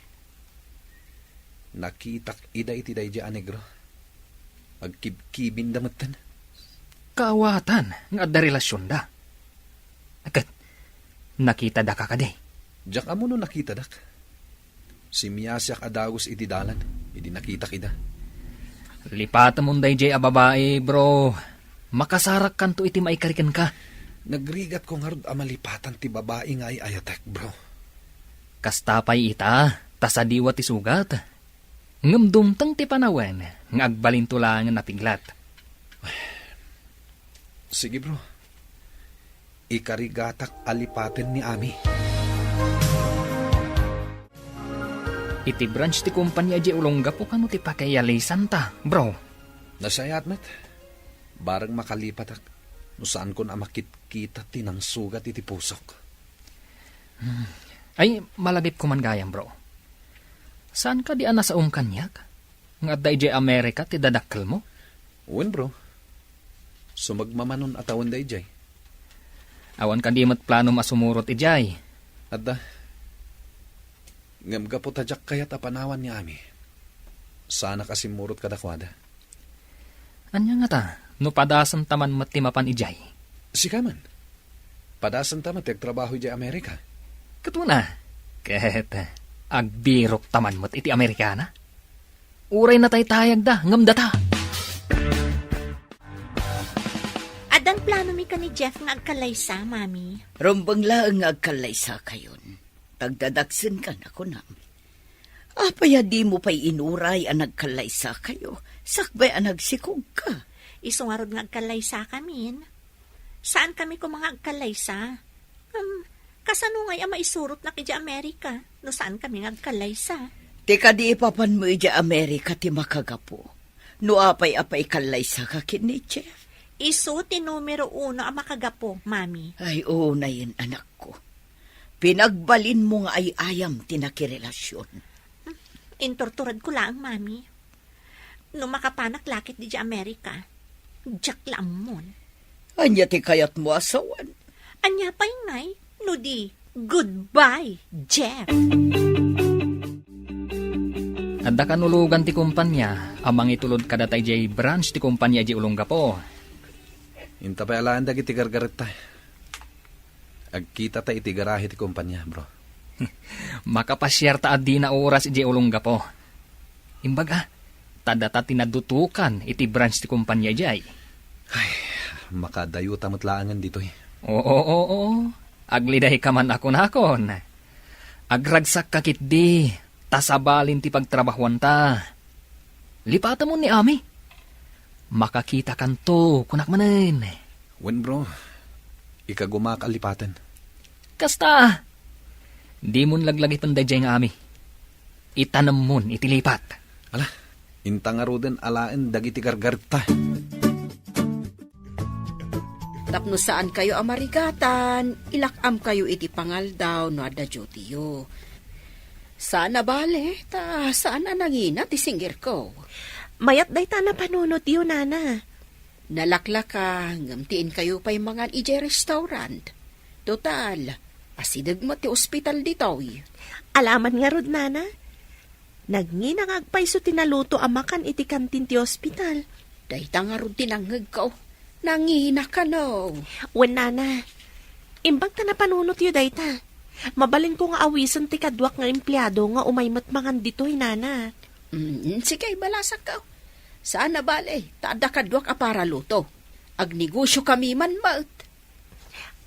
Nakitak ida iti day di anegro. Agkibkibin damatan. Kaawatan, nga adda relasyon da. Akat, nakita da ka kade. Diyak amo no nakita dak. Si Miyasyak adagos iti dalan. Idi nakita kida. Lipata mong day a babae, bro. Makasarak kanto iti maikarikan ka. Nagrigat ko nga rod amalipatan ti babae nga ay ayatek, bro. Kastapay ita, tasadiwa ti sugat. Ngamdumtang ti panawen, nga agbalintulangan na piglat. Sige, bro. Ikarigatak alipaten ni Ami. Iti branch ti kumpanya di ulongga po kano ti pakayalisan ta, bro. Nasayat met. Barang makalipatak. No saan ko na makikita tinang sugat iti pusok. Ay, malagip ko man gayam, bro. Saan ka di ana sa kanyak? Nga day Amerika ti dadakkel mo? Uwan bro. Sumagmamanon atawan da ijay. Awan ka di mat plano masumurot ijay. Adda. Ngam gapo tadyak kayat apanawan ni Ami. Sana kasi murot kadakwada. Anya nga ta, no padasan taman matimapan ijay. Sikaman. Padasan tama trabaho ijay Amerika. Katwa na. Ket, agbirok taman mo't iti Amerikana. Uray na taytayag da, ngam data. Adan plano mi ka ni Jeff nga agkalaysa, mami. Rombang laang nga agkalaysa kayon. Tagdadaksin ka na ko nam. Apaya di mo pa'y inuray ang nagkalaysa kayo. Sakbay ang nagsikog ka. Isungarod nga agkalaysa kamin. Saan kami ko mga agkalaysa? Kasanungay ang maisurot na kidya Amerika. No saan kami nga agkalaysa? Tika di ipapan mo ija Amerika ti makagapo. No apay-apay kalaysa ka kini, Jeff. Isu ti numero 1 ang makagapo, mami. Ay, oo na yun, anak ko. Pinagbalin mo nga ay ayam tinakirelasyon. Intorturad ko lang, mami. No makapanak lakit di Amerika, jak lamon. Anya ti kayat mo asawan. Anya pa ngay, no di, goodbye, Jeff. Adda kanulugan ti kumpanya, amang itulod kadatay jay branch ti kumpanya jay Olongapo. Inta pa alaan dagi ti gargaret ta. Agkita ta iti garahe ti kumpanya, bro. Makapasyar ta adi na oras jay Olongapo. Imbaga, tadata tinadutukan iti branch ti kumpanya jay. Ay, makadayo tamatlaangan dito eh. Oo. Agliday ka man ako nakon. Agragsak kakit di, tasabalin ti pagtrabahuan ta. Lipata mo ni Ami. Makakita kanto, kunak manen. Wen bro, ikagumakalipatan. Kasta, di mon laglagi panday jay nga Ami. Itanam mon itilipat. Ala, intang aroden alaen dagiti gargarta. Tapno saan kayo amarigatan, ilakam kayo iti pangaldaw no adda jotiyo. Sana bale, saan na nangina ti singgir ko? Mayat day ta na panunot yun, nana. Nalaklaka, ngamtiin kayo pa'y mga ije restaurant. Total, asidag mo ti ospital dito. Alaman nga rod, nana. Nagngina nga agpaiso tinaluto amakan iti kantin ti ospital. Dayta nga rod tinanghag ko. Nangina ka no. Wen, nana. Imbag ta na panunot yun, dayta. Mabalin ko nga awisan ti kadwak nga empleyado nga umaymat mangan dito'y, nana. Sige, balasak ka. Saan na bale? Taada kadwak a para luto. Agnegosyo kami man maut.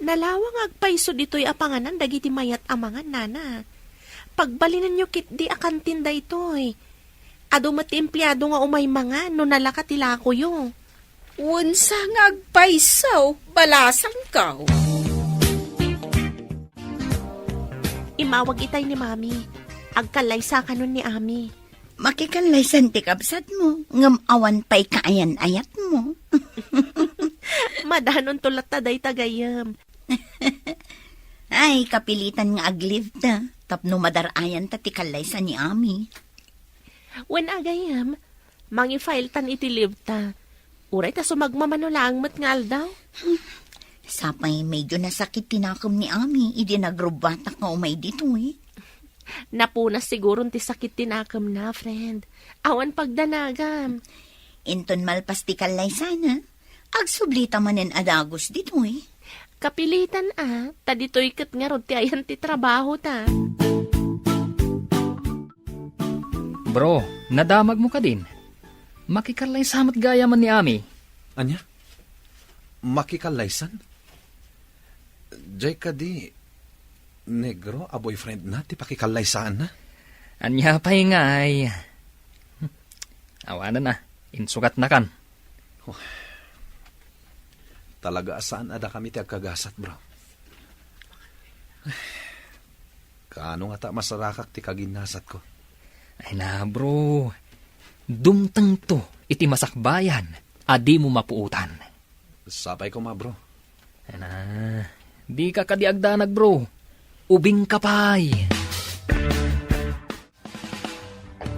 Nalawang agpaiso dito'y apanganan dagiti mayat amangan, nana. Pagbalinan nyo kit di akantin da ito'y. Ado mati empleyado nga umay mga no nalakatila ko yung. Unsa nga agpaiso, balasan ka. Imawag itay ni mami. Agkalaysa ka nun ni Ami. Makikalaysan ti kabsat mo, ngam awan pa'y kaayan-ayat mo. Madanon tulat ta day tagayam. Ay, kapilitan nga aglive na, tapno madarayan ta ti kalaysa ni Ami. When agayam, mangi-file tan iti live ta. Uray ta sumagmamanolang mat nga aldaw. Sapay medyo nasakit tinakom ni Ami, idi nagrubata ka umay dito eh. Napunas siguro ti sakit tinakam na, friend. Awan pagdanagam. Inton malpas ti kalaysa na, agsublita manen adagos dito eh. Kapilitan ta dito'y kat nga rod ti ayan ti trabaho ta. Bro, nadamag mo ka din. Makikalay samat gaya man ni Ami. Anya? Makikalaysan? Jay ka di, negro, a boyfriend na, ti pakikalaysaan na. Anya pa'y ngay. Awanan na, insugat na kan. Talaga saan ada kami ti agkagasat, bro. Kaano nga ta masarakak ti kaginasat ko. Ay na, bro. Dumtang to, iti masakbayan, adi mo mapuutan. Sapay ko, ma, bro. Di ka kadiagdanag, bro. Ubing kapay.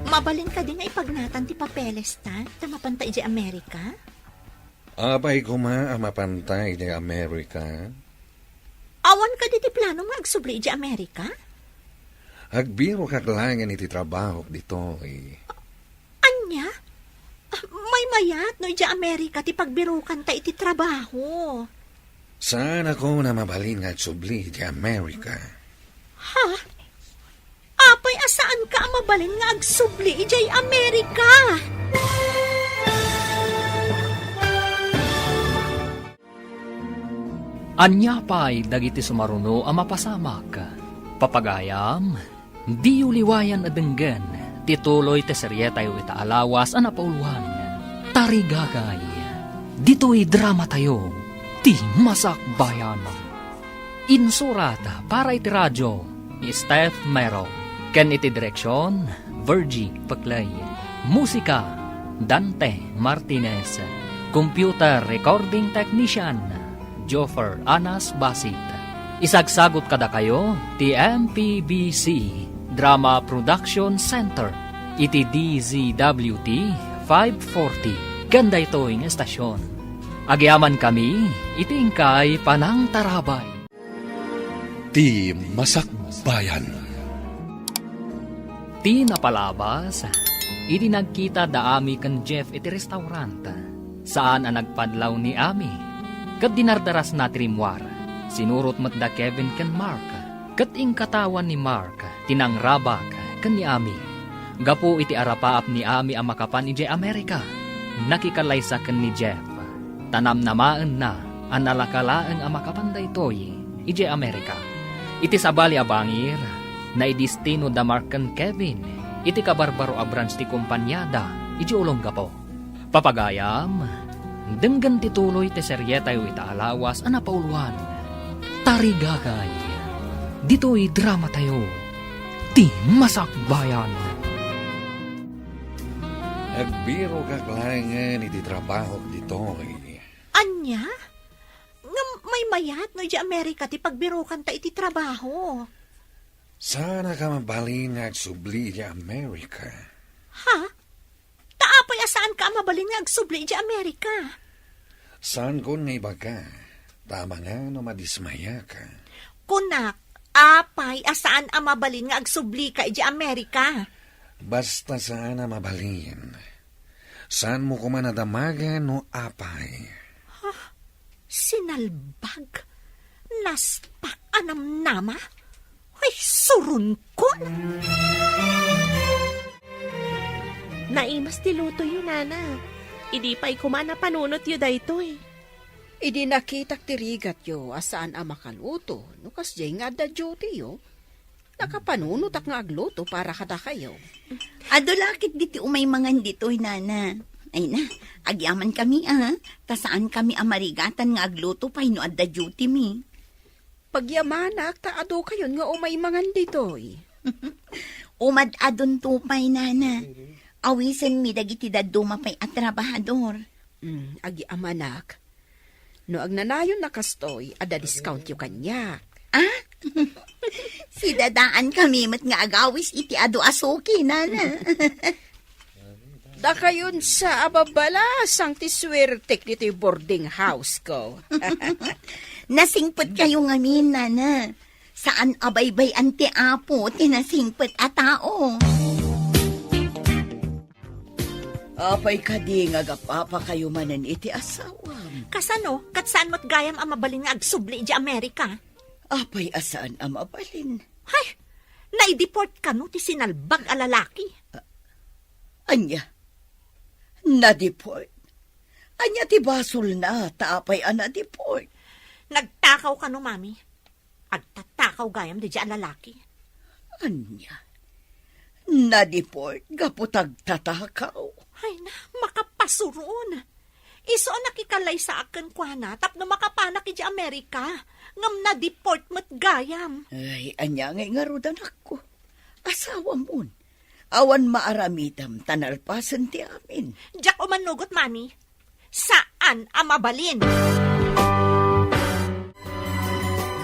Mabalin ka din nga ipagnatan ti papeles ta, tamapantay di Amerika? Apay ko mapantay di Amerika. Awan ka di ti plano nga agsubli di Amerika? Agbiro kaklangan iti trabaho dito Anya? May mayat no di Amerika ti pagbirukan ta iti trabaho. Saan ako na mabalin nga agsubli di Amerika? Ha? Apay asaan ka mabalin nga agsubli ijay Amerika? Anya pa'y dagiti sumaruno a mapasamak. Papagayam, di uliwayan adenggan, tituloy te seryeta yu ita alawas a napauluhan. Tarigagay, dito'y drama tayo, ti masak bayan. Insurata para iti radyo, ni Steph Mero. Ken iti direksyon, Virgie Paclay. Musika, Dante Martinez. Computer recording technician, Joffer Anas Basit. Isagsagot kada kayo, ti MPBC Drama Production Center. Iti DZWT 540. Ganda ito'ing estasyon. Agyaman kami, itingkay panang tarabay. Ti Masakbayan. Ti napalabas, iti nagkita da Ami kan Jeff iti restaurant, saan ang nagpadlaw ni Ami. Kat dinardaras na trimwar, sinurot mat da Kevin kan Mark, kat ing katawan ni Mark, tinangrabak kan ni Ami. Gapu iti arapaap ni Ami ang makapan iti Amerika, nakikalaysa kan ni Jeff. Tanam namaan na, ang nalakalaan ang makapanday toy iti Amerika. Iti sabali abangir, na idistino da Mark kan Kevin, iti kabarbaro a branch ti kumpanyada, iti ulong gapo. Papagayam, denggan tituloy ti seryeta yu ita alawas a napauluan. Tarigagay, dito'y drama tayo, ti masakbayan. Agbiro kaklangan iti trabaho dito Anya? Nga may mayat no di Amerika ti pagbirukan ta iti trabaho. Sana ka mabalin nga agsubli di Amerika. Ha? Taapay asaan ka mabalin nga agsubli di Amerika? Saan ko nga iba ka? Tama nga no madismaya ka. Kunak, apay asaan ang mabalin nga agsubli ka di Amerika? Basta sana mabalin. Saan mo ko man nadamagan no apay? Sinalbag? Naspak anam nama? Ay, surun ko! Naimas ti luto yun, nana. Idi pa'y kumana panunot yu daytoy. Idi nakitak tirigat yo asaan ang makaluto. No kasjay nga da duty yo. Nakapanunot ak nga agluto para kada kayo. Adulakit diti umay mangan dito'y nana. Ay na, agyaman kami tasaan kami amarigatan nga agluto pa'y no adda duty mi. Pagyamanak, taado kayon nga umay mangan ditoy. Umad adon tupay nana. Awisen mi dagiti daduma pa'y atrabahador. Agyamanak. No agnanayon na kastoy, ada discount yu kanya. Si dadaan kami mat nga agawis iti ado asuki nana. Da kayon sa ababala, sang tiswertek dito yung boarding house ko. Nasingpot kayo ngamin, nana. Saan abaybay anti apo, tinasingpot a tao. Apay ka di nga gapapa kayo manan iti asawam. Kasano, kat saan mo't gayam ang mabalin nga agsubli di Amerika? Apay asaan ang mabalin? Hay, naideport ka no ti sinalbag a lalaki. Anya? Na-deport? Anya ti basol na, taapay na-deport. Nagtakaw ka no, mami. Agtatakaw gayam di a lalaki. Anya? Na-deport? Gaputag tatakaw? Ay na, makapasuroon. Iso ang nakikalay sa akin kwa na, tapno makapanak di Amerika. Ngam na-deport mo't gayam. Ay, anya ngay ngarudan ako. Asawa mo. Awan maaramidam tanalpasan ti amin. Diyak umanugot, mami. Saan saan ang mabalin.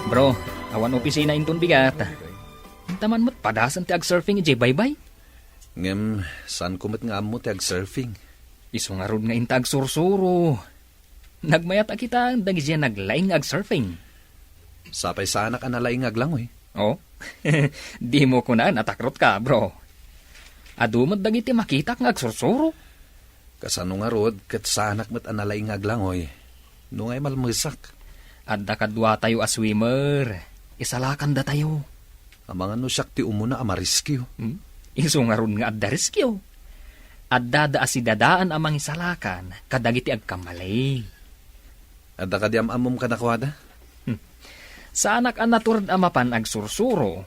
Bro, awan opisina inton bigat. Taman mo't padasan ti ag-surfing ije baybay. Ngem, saan kumat nga amo ti ag-surfing? Iso nga rod nga intag sursuro. Nagmayat a kita dagi siya naglaing ag-surfing. Sapay sa anak analay nga aglangoy. Oh, di mo ko na natakrot ka, bro. Adumad dagiti makita nga agsursuro. Kasano nga rod, kat sa anak mat analay nga aglangoy. Nungay malmusak. Adda kadwa tayo a swimmer. Isalakan da tayo. Ang mga nusak ti umuna amariskyo. Iso nga ron nga adda riskyo. Adda da asidadaan amang isalakan kadagiti agkamalay. Adda ka di amamom ka nakwada? Sa anak an naturad amapan agsursuro.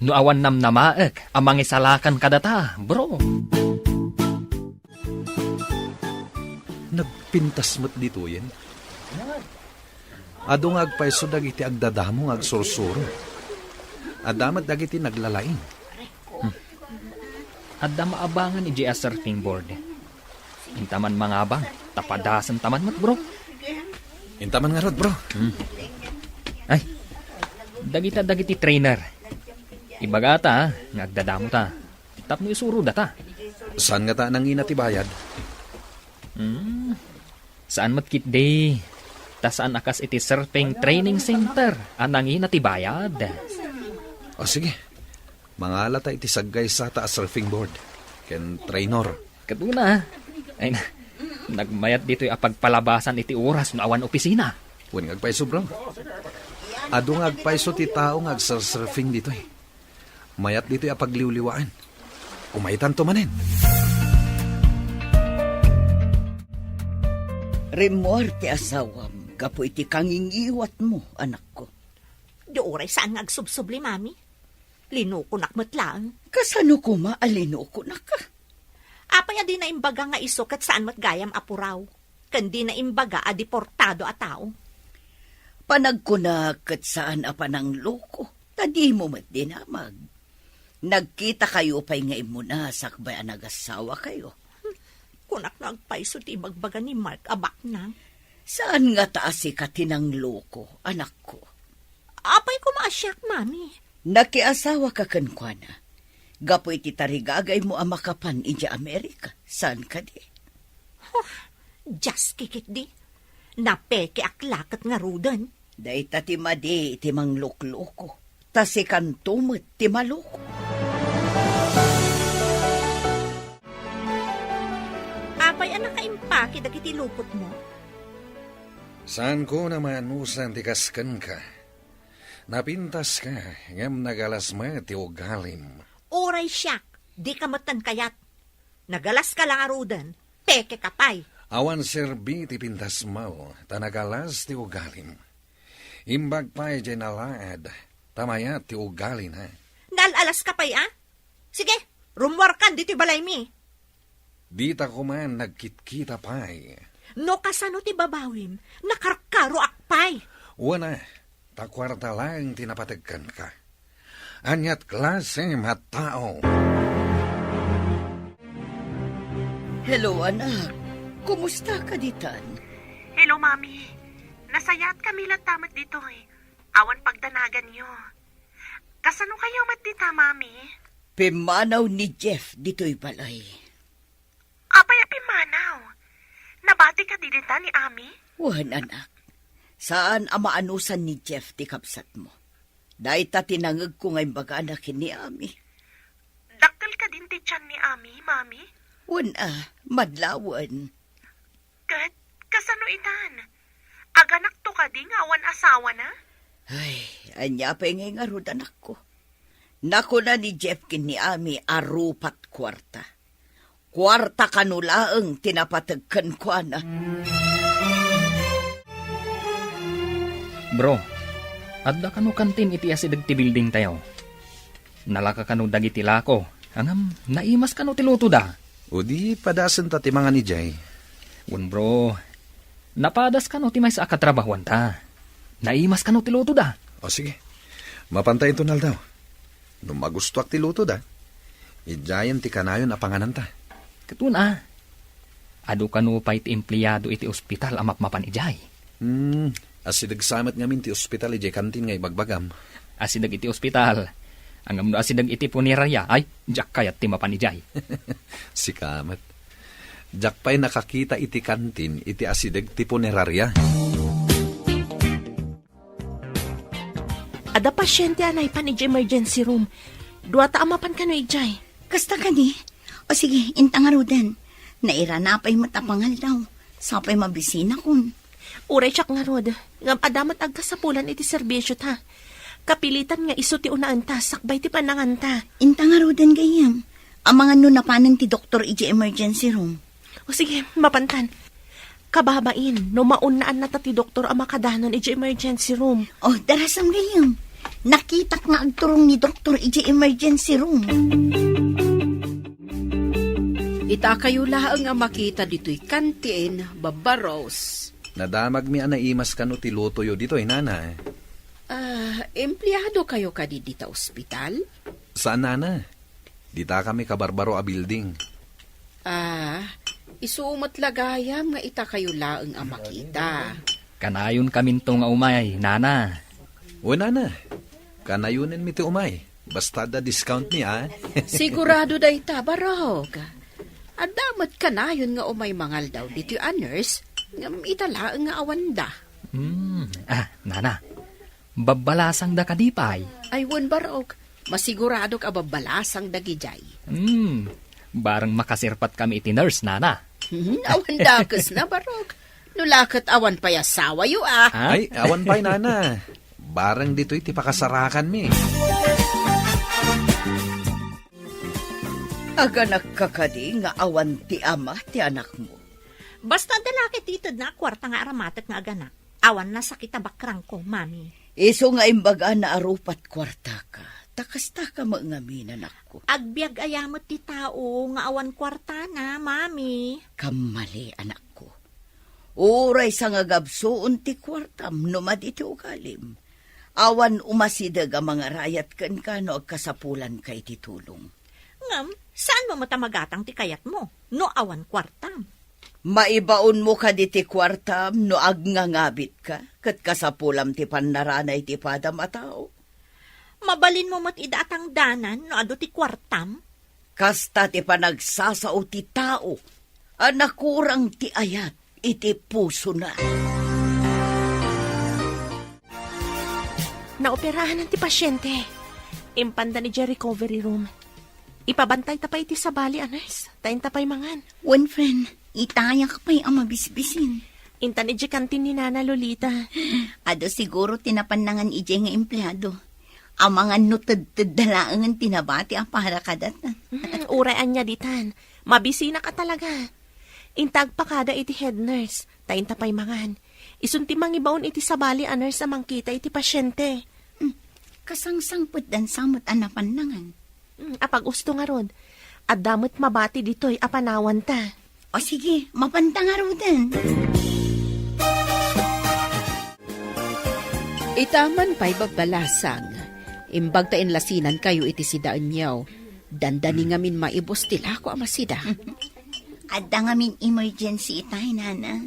No awan namnamaek amang isalakan kadata, bro. Nagpintas mo't dito yan. Ado nga agpaiso dagiti agdadamo nga agsursuro. Adamat dagiti naglalaing. Adda maabangan iji a surfing board. Intaman mga abang, tapadasan taman mat, bro. Intaman nga rod, bro. Ay, dagiti trainer. Ibagata, nagdadamo ta. Tapno isuro data. Saan nga ta nang inatibayad? Saan matkit day? Ta saan akas iti surfing training center anang inatibayad. O sige, mangala ta iti saggay sa ta a surfing board. Ken trainer. Kaduna, ay na, nagmayat dito'y apagpalabasan iti oras no awan opisina. Huwag ngagpaiso, bro. Ado ngagpaiso ti tao ngagsurfing dito eh. Mayat dito'y apagliwliwaan. Umaitan to manin. Remor ti asawam, kapo iti kangingiwat mo, anak ko. Di oray saan nga agsubsubli, mami. Linukunak matlaan. Kasano ko maalinokunak ka? Apay adi na imbaga nga isok at saan matgayam apuraw. Kandi na imbaga a deportado a tao. Panagkunak kat saan apanang loko, tadi mo mat dinamag. Nagkita kayo pa'y nga imuna sakbay ang nagasawa kayo. Kunak na agpaiso ti bagbaga ni Mark abak na. Saan nga taas ka tinang loko, anak ko? Apay ko maasyak, mami. Nakiasawa ka kankwana. Gapoy ti tarigagay mo ang makapan inja Amerika. Saan ka di? Just kikit di. Napeke aklakat nga rudan. Day tati madi iti mang lukloko. Tasi kantumot ti maloko. Apay anak kaimpaki dagiti lupot mo. Saan ko naman usan tikaskan ka? Napintas ka, ngam nagalasma ti ugalim. Oray siyak, di ka matan kayat. Nagalas ka lang arudan, peke kapay. Awan serbi ti pintas mo, tanagalas ti ugalim. Imbag pa'y jenalaad, tamayat ti ugalin ha. Nalalas ka pa'y Sige, rumwarkan di ti balay mi. Di ta kuman nagkitkita pa'y. No kasano ti babawim, nakarkaro akpay. Wana, takwarta lang tinapatagkan ka. Anyat klase mat tao. Hello, anak. Kumusta ka ditan? Hello, Mami. Nasayat kami tamat dito eh. Awan pagdanagan nyo. Kasano kayo matita, Mami? Pimanaw ni Jeff dito'y balay. Apay pimanaw. Nabati ka didita ni Ami? Wan, anak. Saan amaanusan ni Jeff ti kapsat mo? Dahil ta tinangag ko ngayong baga anakin ni Ami. Daktal ka din ti tiyan ni Ami, Mami? Wan madlawan. Kat, kasano itan? Aganak to ka di nga awan asawa na? Ay, anya pa ngay nga rod anak ko. Nako na ni Jeff kin ni Ami arupat kwarta. Kwarta kanulaang tinapatagkan ko na. Bro, adda kanu kantin iti asidag ti building tayo. Nalaka kanu dagiti lako. Angam, naimas kanu ti luto da. O di padasan ta ti mga ni Jay. Wan bro, napadas kanu ti may sa akatrabahuan ta. Naimas kanu ti luto da. O sige, mapantay ito nal daw. Nung magustuak ti luto da, ijayan ti kanayon apanganan ta. Katuna, Adu kanu pa iti empleyado iti ospital amapmapan ijay. Asidag samat ngamin ti ospital ijay kantin ngay bagbagam. Asidag iti ospital. Ang amno asidag iti punerarya ay jak kayat ti mapan ijay. Si kamat. Jak pa'y nakakita iti kantin iti asidag ti punerarya. Ada pasyente anay pan iti emergency room. Duata amapan kano ijay. Kasta ka ni? O sige, intang arudan. Naira na pa'y matapangal daw. Sapay mabisina kun. Uray tsak nga rod. Ngam adamat agkasapulan iti serbisyo ta. Kapilitan nga iso ti unaan ta. Sakbay ti panangan ta. Intang arudan gayam. Ang mga nunapanan ti doktor iji emergency room. O sige, mapantan. Kababain, no maunaan na ta ti doktor ang makadanon iji emergency room. O, darasam gayam. Nakitak nga agturong ni doktor iji emergency room. Ita kayo laang nga makita dito'y kantin, babaros. Nadamag mi anaimas kano ti lutoyo dito nana. Empleyado kayo kadi dita ospital? Saan nana? Dita kami kabarbaro a building. Isuumot lagayam nga ita kayo laang nga makita. Kanayon kaminto nga umay, nana. O nana, kanayunin mi ti umay. Basta da discount niya. Sigurado da ita, barog. Adamat kanayon nga umay mangal daw dito a nurse, ngam ita laang nga awanda. Nana. Babalasang da kadipay. Ay, wan barog. Masigurado ka babalasang dagijay. Barang makasirpat kami iti nurse, nana. Awan dakas na, barog. Nulakat awan pa yasawa yu Ay, awan pa'y nana. Barang dito'y ti pakasarakan mi. Aga nakakadi nga awan ti ama ti anak mo. Basta dalaki titod na kwarta nga aramatek nga aganak. Awan na sakita bakrang ko, mami. Iso nga imbaga na arupat kwarta ka. Takasta ka maangamin anak ko. Agbiag ayamot ti tao nga awan kwarta na, mami. Kamali anak ko. Uray sa nga gabsoon ti kwartam numad iti ugalim. Awan umasidag ang mga rayat kan kano agkasapulan kay ti tulong. Ngam, saan mo matamagatang ti kayat mo? No awan kwartam. Maibaon mo ka di ti kwartam no agnangabit ka. Kat kasapulam ti pannaranay ti padam a tao. Mabalin mo mat idaatang danan no ado ti kwartam? Kasta ti panagsasao ti tao. Anakurang ti ayat iti puso na. Naoperahan ng ti pasyente. Impanda ni Jerry recovery room. Ipabantay tapay iti sabali, anes. Tayin tapay mangan. One friend, itaya ka pa'y ang mabisbisin. Intan iji kantin ni Nana Lolita. Ado siguro tinapanangan ije nga empleyado. Ang mga nutad-tad dalaangan tinabati ang para kadat. Uraan niya ditan. Mabisina ka talaga. Intag pa kada iti head nurse. Tayin tapay mangan. Isunti mangibaon iti sabali a nurse amang kita iti pasyente. Kasangsangpot dan samot anapanangan. Apag usto nga rod. At damot mabati dito'y apanawan ta. O sige, mapanta nga rodan. Itaman pa'y babalasang. Imbag ta inlasinan kayo iti sidaan niyaw. Dandani ngamin maibos tila ko amasida. Adda ngamin emergency itay, nana.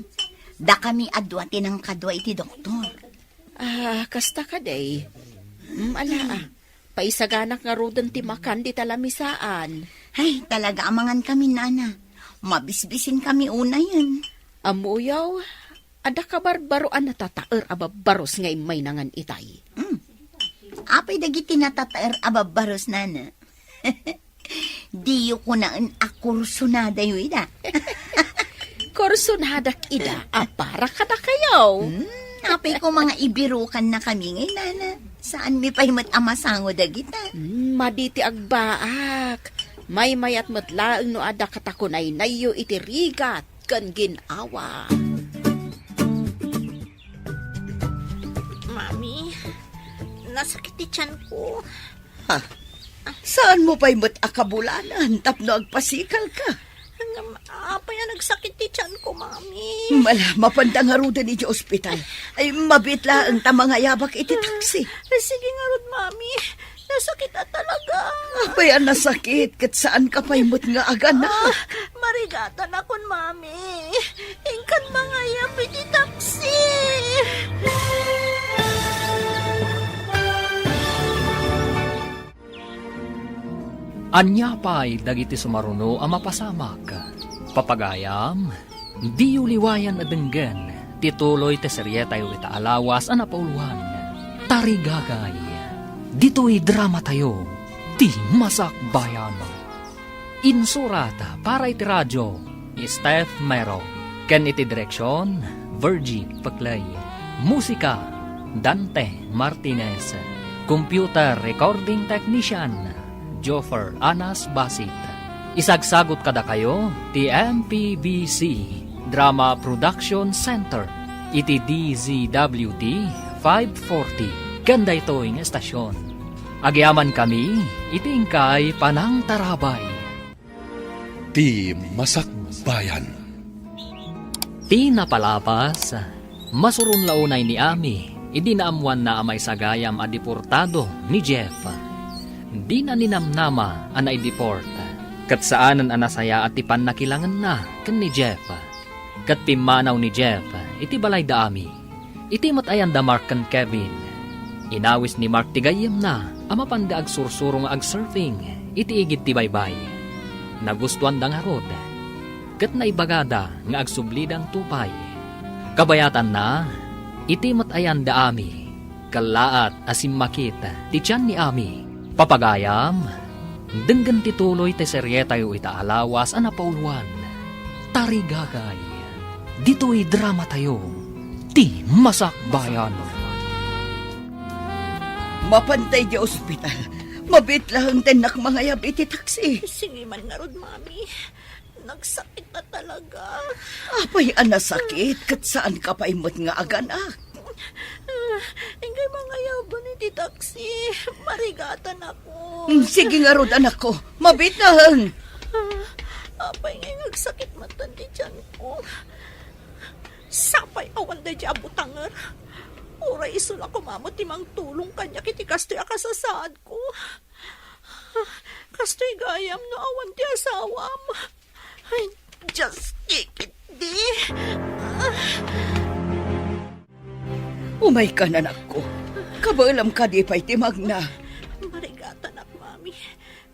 Da kami adwati ng kadwa iti doktor. Kasta ka day. Paisaganak nga rodan ti makan di talamisaan. Ay, talaga amangan kami, nana. Mabisbisin kami una yan. Amuyaw, ada ka barbaroan na tataer ababaros ngay may nangan itay. Apay dagiti natataer ababaros, nana. Diyo ko naan akursunada yu ida. Kursunadak ida, para ka na kayo. Apay ko mga ibirukan na kami ngay, nana. Saan mi pa'y amasango dagita? Maditi agbaak. May mayat matlaang no ada katakunay na iyo itirigat kan ginawa. Mami, nasakit ti tiyan ko. Saan mo pa'y akabulanan tapno agpasikal ka? Apa yan nagsakit ti tiyan ko, mami? Mapandang harudan iti ospital. Ay mabitla ang tamang ayabak iti taksi. Sige nga rod, mami. Nasakit na talaga. Apay ang nasakit kat saan ka pa'y nga aganak. Marigatan akon, mami. Ingkan mga yapi di taksi. Anya pa'y dagiti sumaruno ang mapasamak. Papagayam, di uliwayan adenggan, tituloy te serye tayo itaalawas ang napauluhan. Tarigagay, dito'y drama tayo, ti masak bayan. Insurata para iti radyo, Steph Mero. Ken iti direksyon, Virgie Paclay. Musika, Dante Martinez. Computer recording technician, Joffer Anas Basit. Isagsagot kada kayo, ti MPBC Drama Production Center. Iti DZWD 540. Ganda ito yung estasyon. Agyaman kami, itingkay panang tarabay. Ti Masakbayan. Ti napalapas, masurun launay ni Ami, idinaamuan na amay sagayam a deportado ni Jeff. Di na ninamnama ana i-deport. Kat saanan anasaya at tipan nakilangan na kan ni Jeff. Kat pimanaw ni Jeff, iti balay da Ami. Iti matayan da Mark kan Kevin. Inawis ni Mark tigayam na, ama panda ag sursuro nga ag surfing, iti igit ti baybay. Nagustuhan da nga rod. Kat naibagada nga ag sublidan tupay. Kabayatan na, iti matayan da Ami. Kalaat asim makita, ti tiyan ni Ami. Papagayam, denggan tituloy te serye tayo itaalawas ang napauluan. Tarigagay, dito'y drama tayo, ti masakbayan. Mapantay di ospital. Mabit lang tenak mga yabi ti taksi. Sige man nga rod, mami. Nagsakit na talaga. Apay anasakit, kat saan ka pa imot nga aganak? Ingay mga yaban ni ti taksi. Marigatan ako. Sige nga rod, anak ko. Mabit lang. Apay ngay nagsakit matan di dyan ko. Sapay awan da dyan butangar. Uray iso na kumamot timang tulong kanya kiti kastoy akasasaad ko. Kastoy gayam no awan ti asawam. Ay, just kikit di. Umay ka na, anak ko. Kabalam ka di pa'y timag na. Marigatan ak, mami.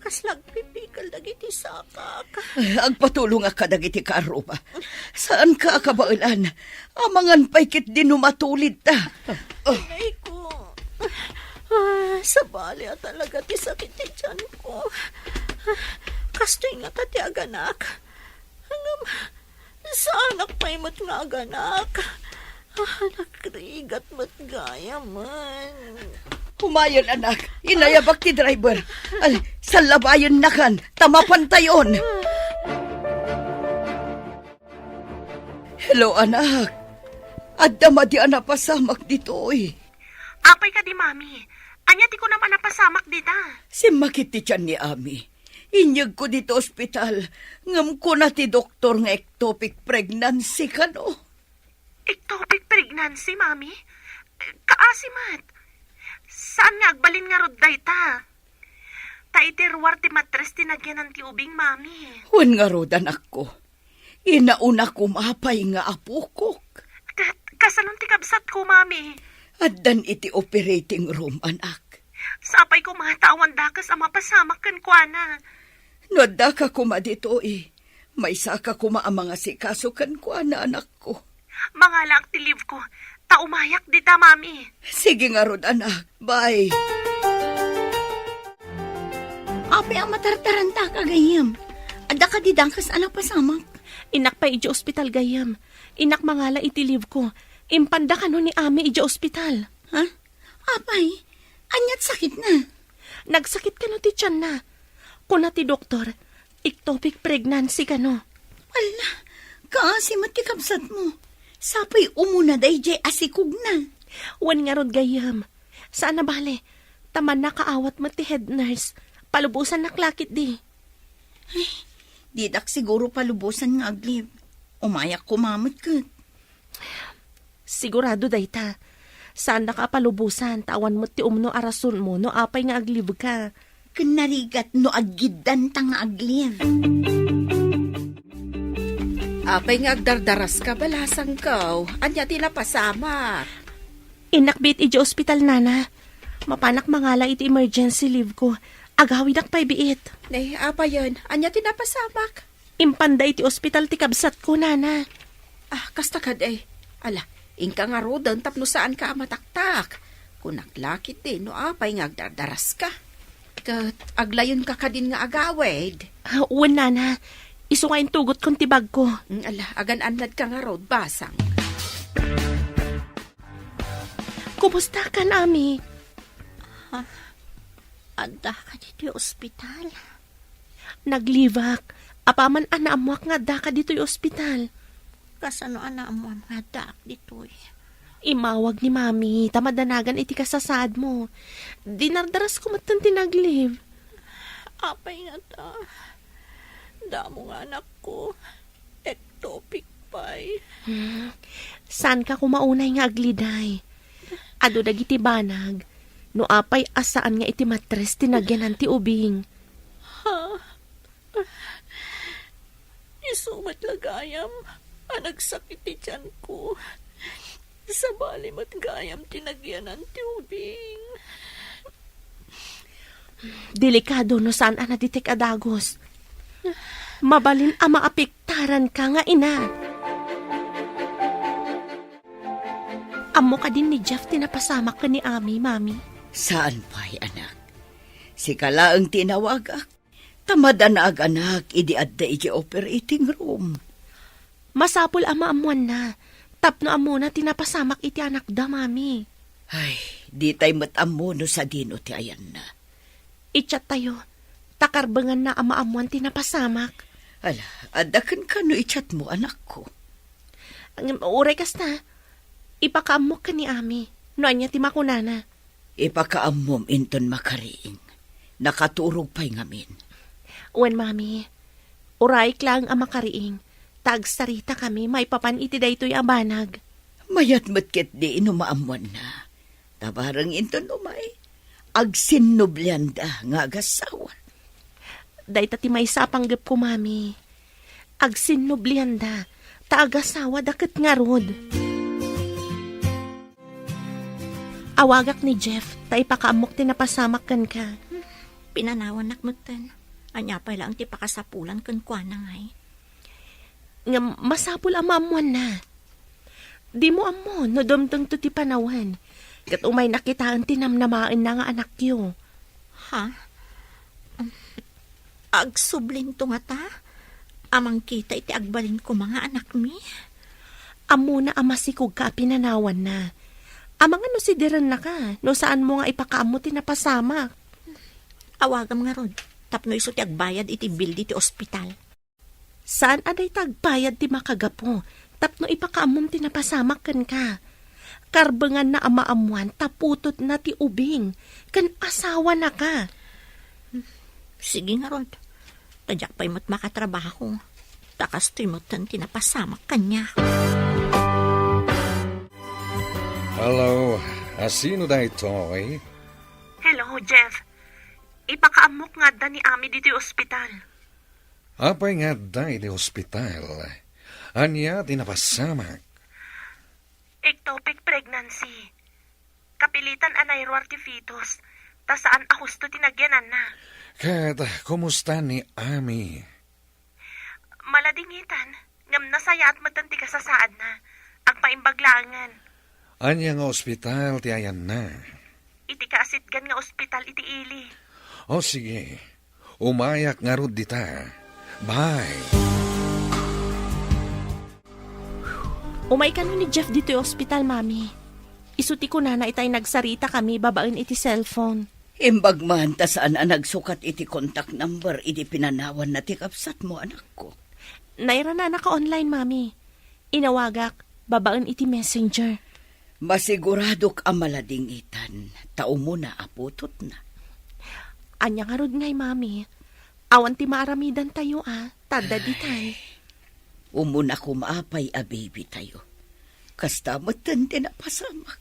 Kaslag pipikal dagiti sakak. Agpatulong ka dagiti karuba. Saan ka kabailan? Amangan pa'y kit dinumatulid ta. Ay ko. Sa bali talaga ti sakit ti tiyan ko. Kastoy nga ta ti aganak. Hangam, sa anak pa'y mat nga aganak. Nakrigat mat gaya man. Humayon, anak. Inayabak ti driver. Sa labayon na kan. Tamapantayon. Hello, anak. Adama di anak pasamak dito, Apay ka di, mami. Anya ti ko naman napasamak dita. Simakit ti tiyan ni Ami. Inyag ko dito ospital. Ngam ko na ti doktor nga ectopic pregnancy ka, no? Ectopic pregnancy, mami? Kaasimat. Saan nga agbalin nga rod dayta? Taiterwar ti matres tinagyanan ti ubing, mami. Wan nga rod, anak ko. Inauna kumapay nga apukok. Kasalon ti kabsat ko, mami. Addan iti operating room, anak. Sapay ko mga tawan dakas ang mapasamak kan kuana. Noda ka kuma dito, May saka kuma ang mga sikaso kan kuana, anak ko. Mga lang ti live ko. Taumayak dita, mami. Sige nga rod, anak. Bye. Apay ang matartaranta ka, gayam. Ada ka didangkas anak pasamak. Inak pa iji ospital gayam. Inak mangala iti live ko. Impanda ka no ni Ami iji ospital. Ha? Apay, anyat sakit na. Nagsakit ka no ti tiyan na. Kuna ti doktor, ectopic pregnancy ka no. Wala, kaasimat ti kabsat mo. Sapay umuna day jay asikog na. Wan nga rod gayam. Saan na bale? Taman na kaawat mo ti head nurse. Palubusan na klakit di. Ay, didak siguro palubusan nga aglib. Umayak kumamot ka. Sigurado dayta. Saan na ka palubusan? Tawan mo ti umno arason mo no apay nga aglib ka. Kanarigat no agidan ta nga aglib. Apay nga agdardaras ka, balasang kaw. Anya tila pasama. Inakbit iti ospital, nana. Mapanak mangala iti emergency leave ko. Agawid ak pay biit. Nay, apa yun? Anya tinapasamak? Impanda iti ospital ti kabsat ko, nana. Kasta kad eh. Ala, ingka nga rodan tapno saan ka mataktak. Kunaklakit din, no apay nga agdardaras ka. Kat aglayon ka din nga agawid. Uwan, nana. Isu nga tugot kong tibag ko. Ala, agan-anad ka nga rod, basang. Kumusta ka, Ami? Anda ka dito yung ospital. Naglivak. Apaman anaamuak nga da ka dito yung ospital. Kasano ana mo ang mga dak dito eh. Imawag ni Mami. Tamadanagan iti kasasaad mo. Dinardaras ko matan tinaglive. Apay nga ta. Damo nga anak ko. Ectopic pay. Saan ka kumaunay nga agliday? Ado dagiti banag. No apay asaan nga iti matres tinagyanan ti ubing. Isumat lagayam. Nagsakit ti tiyan ko. Sa bali mat gayam tinagyanan ti ubing. Delikado no saan anaditik adagos. Mabalin ang maapektaran ka nga ina. Amo ka din ni Jeff tinapasamak ka ni Ami, Mami. Saan pa'y anak? Si Kala ang tinawagak. Tamadan na anak, idi adda iti operating room. Masapul ama amuan na. Tapno amo na tinapasamak iti anak da, Mami. Ay, di tayo matamo no sa dino ti ayan na. Ichat tayo. Takarbangan na ama amuan tinapasamak. Ala, adakan ka no ichat mo anak ko. Uray kas na. Ipakaamok ka ni Ami. No anya ti makunana. Ipakaamom inton makariing. Nakaturog pa'y ngamin. Uwan, Mami. Uray klang ang makariing. Tagsarita kami, may papan iti daytoy abanag. Mayat matkit di inumaamuan na. Tabarang inton umay. Agsinublianda nga agasawan. Dayta ti may sapanggap ko, Mami. Agsinublianda. Taagasawa daket nga rod. Awagak ni Jeff, ta ipakaamok tinapasamak kan ka. Pinanawan nakmutan. Anya pa lang ti pakasapulan kan kwa na ngay. Nga masapul amamuan na. Di mo amon, no dumdung to ti panawan. Kat umay nakitaan tinamnamaan na nga anak yo. Ha? Agsublin to nga ta? Amang kita iti agbalin ko mga anak mi? Amo na amasikog ka pinanawan na. Amang ano si Diran na ka, no saan mo nga ipakaamo tinapasamak. Awagam nga rod. Tapno iso ti agbayad iti bill di ti ospital. Saan aday tagbayad ti makagapo? Tapno ipakaamom tinapasamak kan ka. Karbangan na amaamuan, taputot na ti ubing. Kan asawa na ka. Sige nga rod. Tadyak pa'y mo't makatrabaho. Takas timotan tinapasamak kanya. Hello, sino da ito eh? Hello, Jeff. Ipakaamok nga da ni Ami dito yung ospital. Apay nga da iti hospital. Anya tinapasamak. Ectopic pregnancy. Kapilitan anay ruwarte fetus. Ta saan ahusto tinagyanan na. Kat, kumusta ni Ami? Maladingitan. Ngam nasaya at matanti ka sa saad na. Ang paimbaglangan. Anya nga ospital ti ayan na. Iti kaasitgan nga ospital iti ili. O sige, umayak nga rod dita. Bye. Umay ka ni Jeff dito yung ospital, Mami. Isuti ko na itay nagsarita kami babaen iti cellphone. Imbag man ta saan ang nagsukat iti contact number iti pinanawan na ti kapsat mo anak ko. Naira na naka-online, Mami. Inawagak, babaen iti messenger. Masiguradok ang maladingitan. Tao mo na aputot na. Anya nga rod ngay, Mami. Awan ti maaramidan tayo, Tada di tayo. Umuna kumapay a baby tayo. Kasta matan tinapasamak.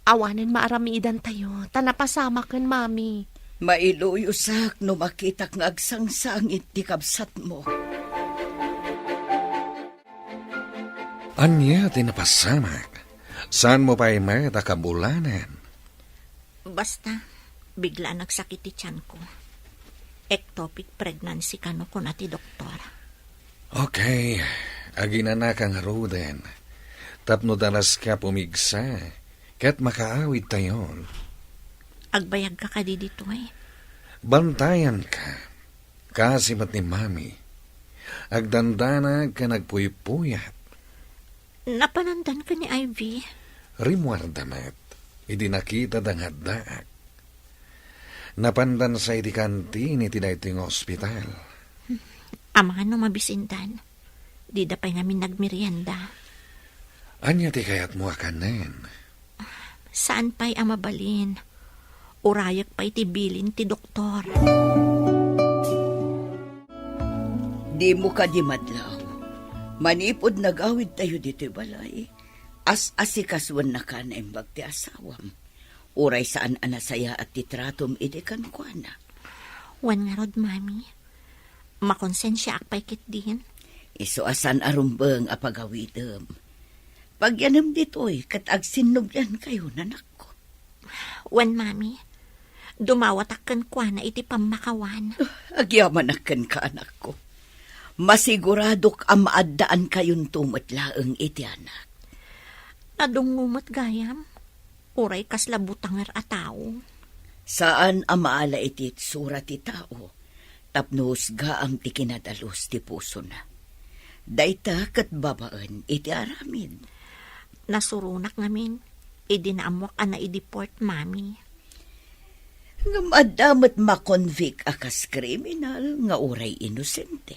Awanan maaramidan tayo. Tanapasamakan, Mami. Mailuyusak no makitak ng agsangsangit ti kabsat mo. Anya tinapasamak. Saan mo pa imerta kabulanan? Basta, bigla nagsakit ti tiyan ko. Ectopic pregnancy kano ko na ti doktor. Okay, aginanak ang ruden. Tapno dalas ka pumigsa, kat makaawid tayon. Agbayag ka kadi dito eh. Bantayan ka, kasi mat ni mami. Agdandana ka nagpuypuyat. Napanandan ka ni Ivy. Rimwardamat, idi nakita dangadaak. Napandan sa iti kantin iti daytoy nga ospital. Amangan no mabisindan. Di da pa ngamin nagmerienda. Anya ti kayat mo akanen? Saan pa'y amabalin? Urayak pa'y tibilin ti doktor. Di mo ka di madlaw. Manipod nagawid tayo dito'y balay. As-asikaswan na ka na imbag ti asawam. Uray saan anasaya at titratom iti kankwana. Wan nga rod, mami. Makonsensya akpay kit din. Iso asan arumbeng apagawidem. Pagyanam dito'y kat agsinubyan kayo nanak ko. Wan, mami. Dumawatakkan kwa na iti pamakawan. Agyamanak ka anak ko. Masiguradok ang maaddaan kayon tumatlaang iti anak. Adungumot gayam. Uray kaslabutangar a tao. Saan ang maala iti sura ti tao, tapnos gaam ti kinadalos ti puso na. Dayta kat babaan iti aramid. Nasurunak ngamin. Idinaamwak ana idiport, mami. Ngam makonvict akas kriminal nga uray inosente.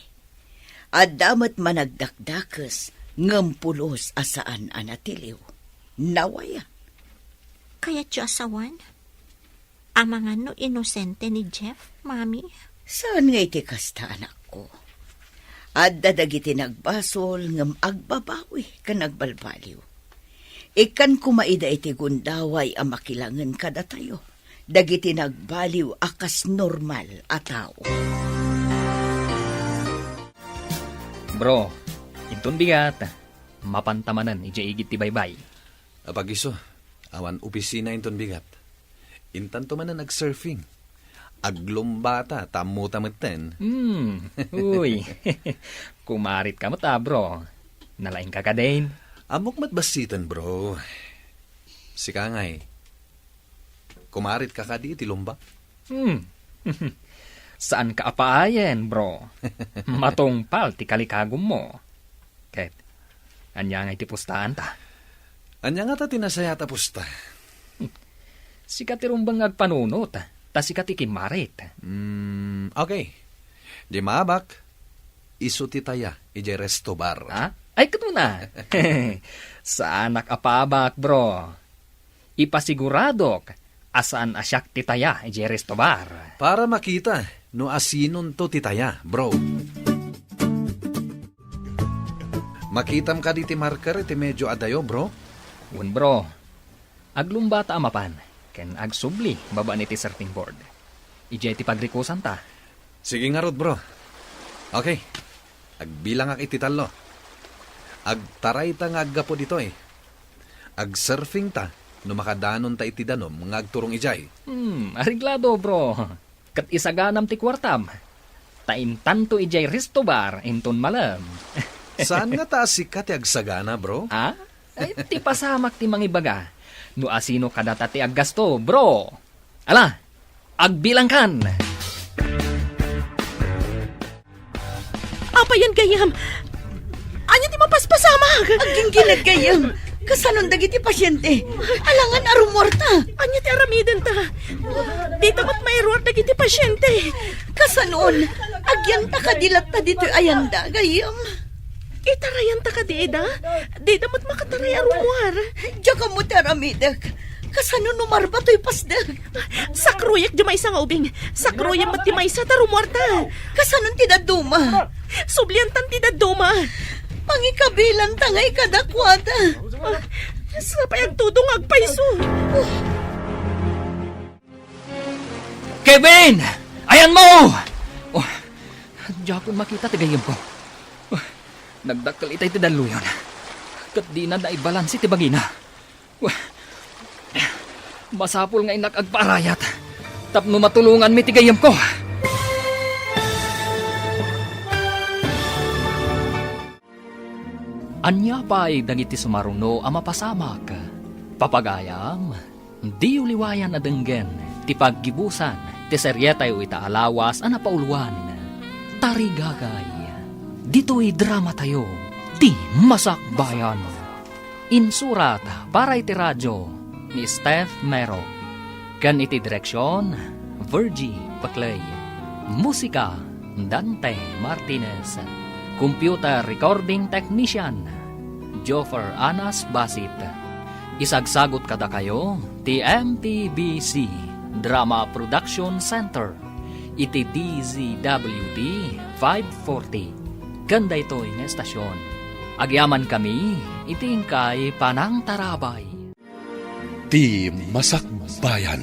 Adamat managdakdakas ngampulos asaan anatiliw. Nawaya. Kaya tiyasawan? Amangan no inosente ni Jeff, mami? Saan nga iti kasta anak ko? Adda dagiti nagbasol ngam agbabawi ka nagbalbaliw. Ikan kumaida iti gundaway ang makilangan kada tayo. Dagiti nagbaliw akas normal a tao. Bro, intun bigat. Mapantamanan, ija-igit ti baybay. Apagiso, awan opisina inton bigat. Intan to man na nag-surfing. Aglumbata, tamo tamutten. Uy, kumarit ka mata, bro. Nalaing ka din. Amok matbasitan, bro. Sika nga eh. Kumarit ka di, tilumba. Saan ka apaayen, bro? Matungpal ti kalikagom mo. Ket, anya nga iti pustahan ta. Anya nga ta tinasaya ta pusta. Sika ti rumbang agpanunot, ta sika ti kimarit. Okay. Di mabak, iso ti taya, ije resto bar. Ha? Ay, kato na. Sa anak apabak, bro. Ipasiguradok, asaan asyak titaya, ije resto bar. Para makita, no asinon to titaya, bro. Makitam ka di ti marker, ti medyo adayo, bro. Un, bro. Aglumbata amapan, ken agsubli, baba ni ti surfing board. Ije ti pagrikusan ta. Sige nga rod, bro. Okay. Agbilang ak iti talo. Agtaray ta nga aggapo dito eh. Agsurfing ta, no makadanon ta iti danom, nga agturong ijay. Ariglado, bro. Kat isaganam ti kwartam. Taintanto ijay resto bar, inton malam. Saan nga ta sikat ti agsagana, bro? Ha? Ay, ti pasamak ti mangibaga. No asino kadata ti aggasto, bro. Ala, agbilang kan. Apa yan gayam? Anya ti mapaspasamag? Aging ginagayam. Kasanon dagiti pasyente. Alangan arumorta. Anya ti aramiden ta? Dito mat mayroar dagiti pasyente. Kasanon, agyan ta kadilat ta dito ayanda gayam. Itarayan ta ka di eda? Di damat makataray arumuar. Diya ka mo taramidak. Kasanon numarba to'y pasdag. Sakruyak di may isang ubing. Sakruyak mat di may isa tarumuar ta. Kasanon tidaduma. Subliantan ti daduma. Pangikabilan ta ngay kadakwada. Sa payag tudong agpaiso. Kevin! Ayan mo! Oh, diya ko makita tagayam ko. Oh, nagdaktal itay ti daluyon. Kat di na naibalansi ti bagina. Wah, masapul nga inak agparayat. Tapno matulungan mi ti gayam ko. Anya pa'y dagiti sumaruno ang mapasamak. Papagayam, di uliwayan na denggen, ti paggibusan, ti seryetay o itaalawas ang napauluan. Tarigagay, dito'y drama tayo, ti masakbayan. Insurat para iti radyo ni Steph Mero. Kan iti direksyon, Virgie Paclay. Musika, Dante Martinez. Computer Recording Technician, Joffer Anas Basit. Isagsagot kada kayo, ti MTBC Drama Production Center. Iti DZWD 540. Ganda ito yung estasyon. Agyaman kami, itingkay Panang Tarabay. Ti Masakbayan.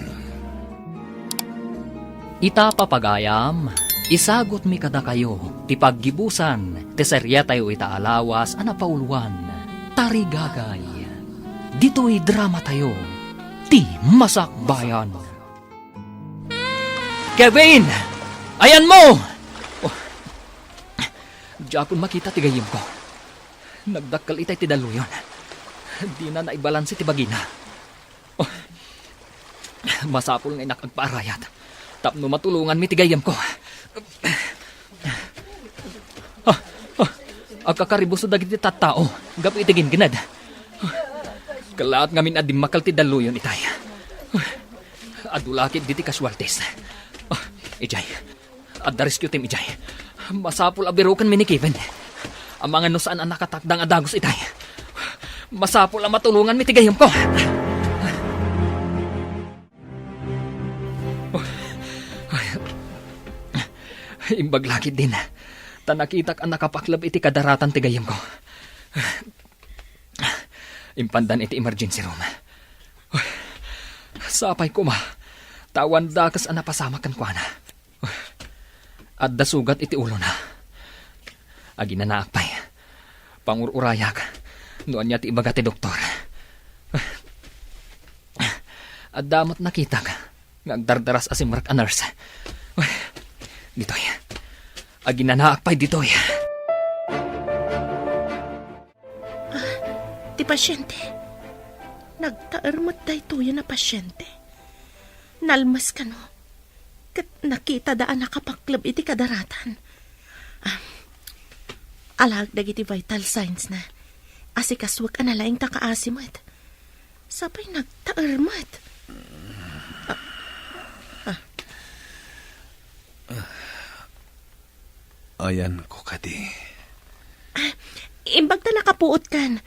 Ita papagayam, isagot mi kada kayo, ti paggibusan, ti seryetay o itaalawas, anapauluan, tarigagay. Dito'y drama tayo, ti Masakbayan. Kevin! Ayan mo! Oh. Diapon makita ti gayim ko. Nagdakkel itay ti daluyon. Di na naibalansi ti bagina. Oh. Masapul nga inak agpaarayat. Tapno matulungan mi ti gayam ko. Agkakaribuso dagiti tattao. Gapi itigin ginad. Kalaat ngamin adim makal ti daluyon itay. Adulakit diti kaswaltes. Ijay. Adda-rescue team ijay. Masapul abirukan mi ni Kevin. Ang mga no saan ang nakatakdang adagos itay. Masapul ang matulungan mi ti gayam ko. Imbaglakit din. Tanakitak ang nakapaklab iti kadaratan ti gayam ko. Impandan iti emergency room. Sapay ko ma. Tawan dakas ang napasamakan ko na. At dasugat iti ulo na. Agi na naakpay. Pangururayak. Noon niya ti ibaga ti doktor. At damot nakita ka. Ngagdardaras asimrak a nurse. Ditoy. Agi na naakpay ditoy. Ti pasyente. Nagtaarmat da ito yun na pasyente. Nalmas ka no. Kat nakita daan nakapaklab iti kadaratan. Alag dagiti vital signs na. Asikaswag analaing takaasimad. Sabay nagtaarmat. Ayan ko kadi. Imbag na nakapuot kan.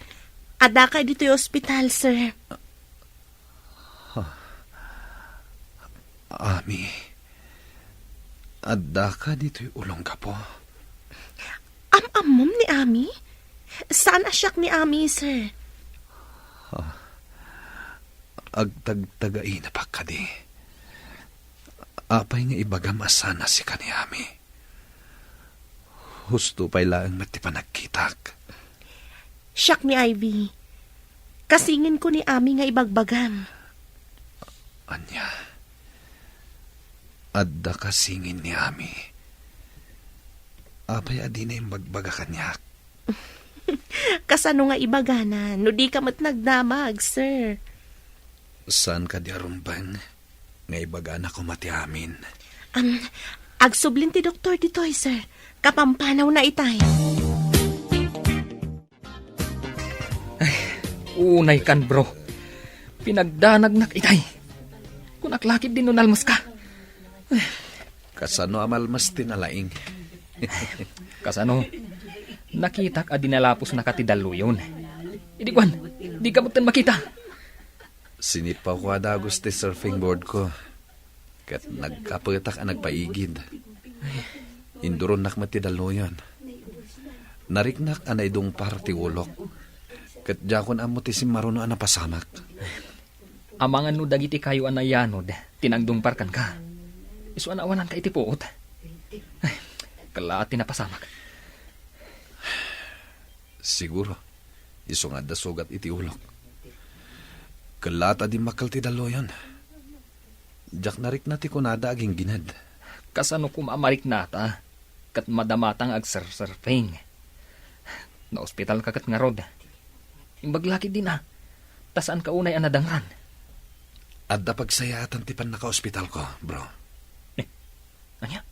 Ada ka dito yung ospital, sir. Ami. Adda ka dito yung ulong ka po. Amam ni Ami? Saan asyak ni Ami, sir? Agtagtagain na pa kadi. Apay nga ibagam asana si kani Ami. Husto pa'y laang matipanagkitak. Siyak ni Ivy. Kasingin ko ni Ami nga ibagbagam. Anya. Adda kasingin ni Ami. Apay adi na yung bagbaga kanyak. Kasano nga ibagana, no di ka mat nagdamag, sir. Saan ka di arumbang? Nga ibagana ko mati amin. Agsublin ti doktor ditoy, sir. Kapampanaw na itay. Unay kan bro. Pinagdanagnak itay. Kung aklakit din nun almas ka. Kasano amalmas tinalaing? Kasano? Nakitak a dinalapos na katidaluyon. Idikwan, di ka magtan makita. Sinipaw ko adagos ti surfing board ko. Kat nagkapatak ang nagpaigid. Induron nak matidaluyon. Nariknak anay dong parti ulok. Kat jakon amo ti simaruno ang napasamak. Amangan no dagiti kayo anayanod, tinagdumparkan ka. Isu anawanan ka iti puot. Kalaat tinapasamak. Siguro. Iso nga dasugat iti ulok. Kalata di makal ti dalo yon. Jak narik na ti kunada aging ginad. Kasano kumamarik nata, kat madamatang agserserfing. Na ospital ka kat nga rod. Imbaglaki din tasaan ka unay anadangran. Adda pagsayatan ti pan naka-ospital ko, bro. Anya?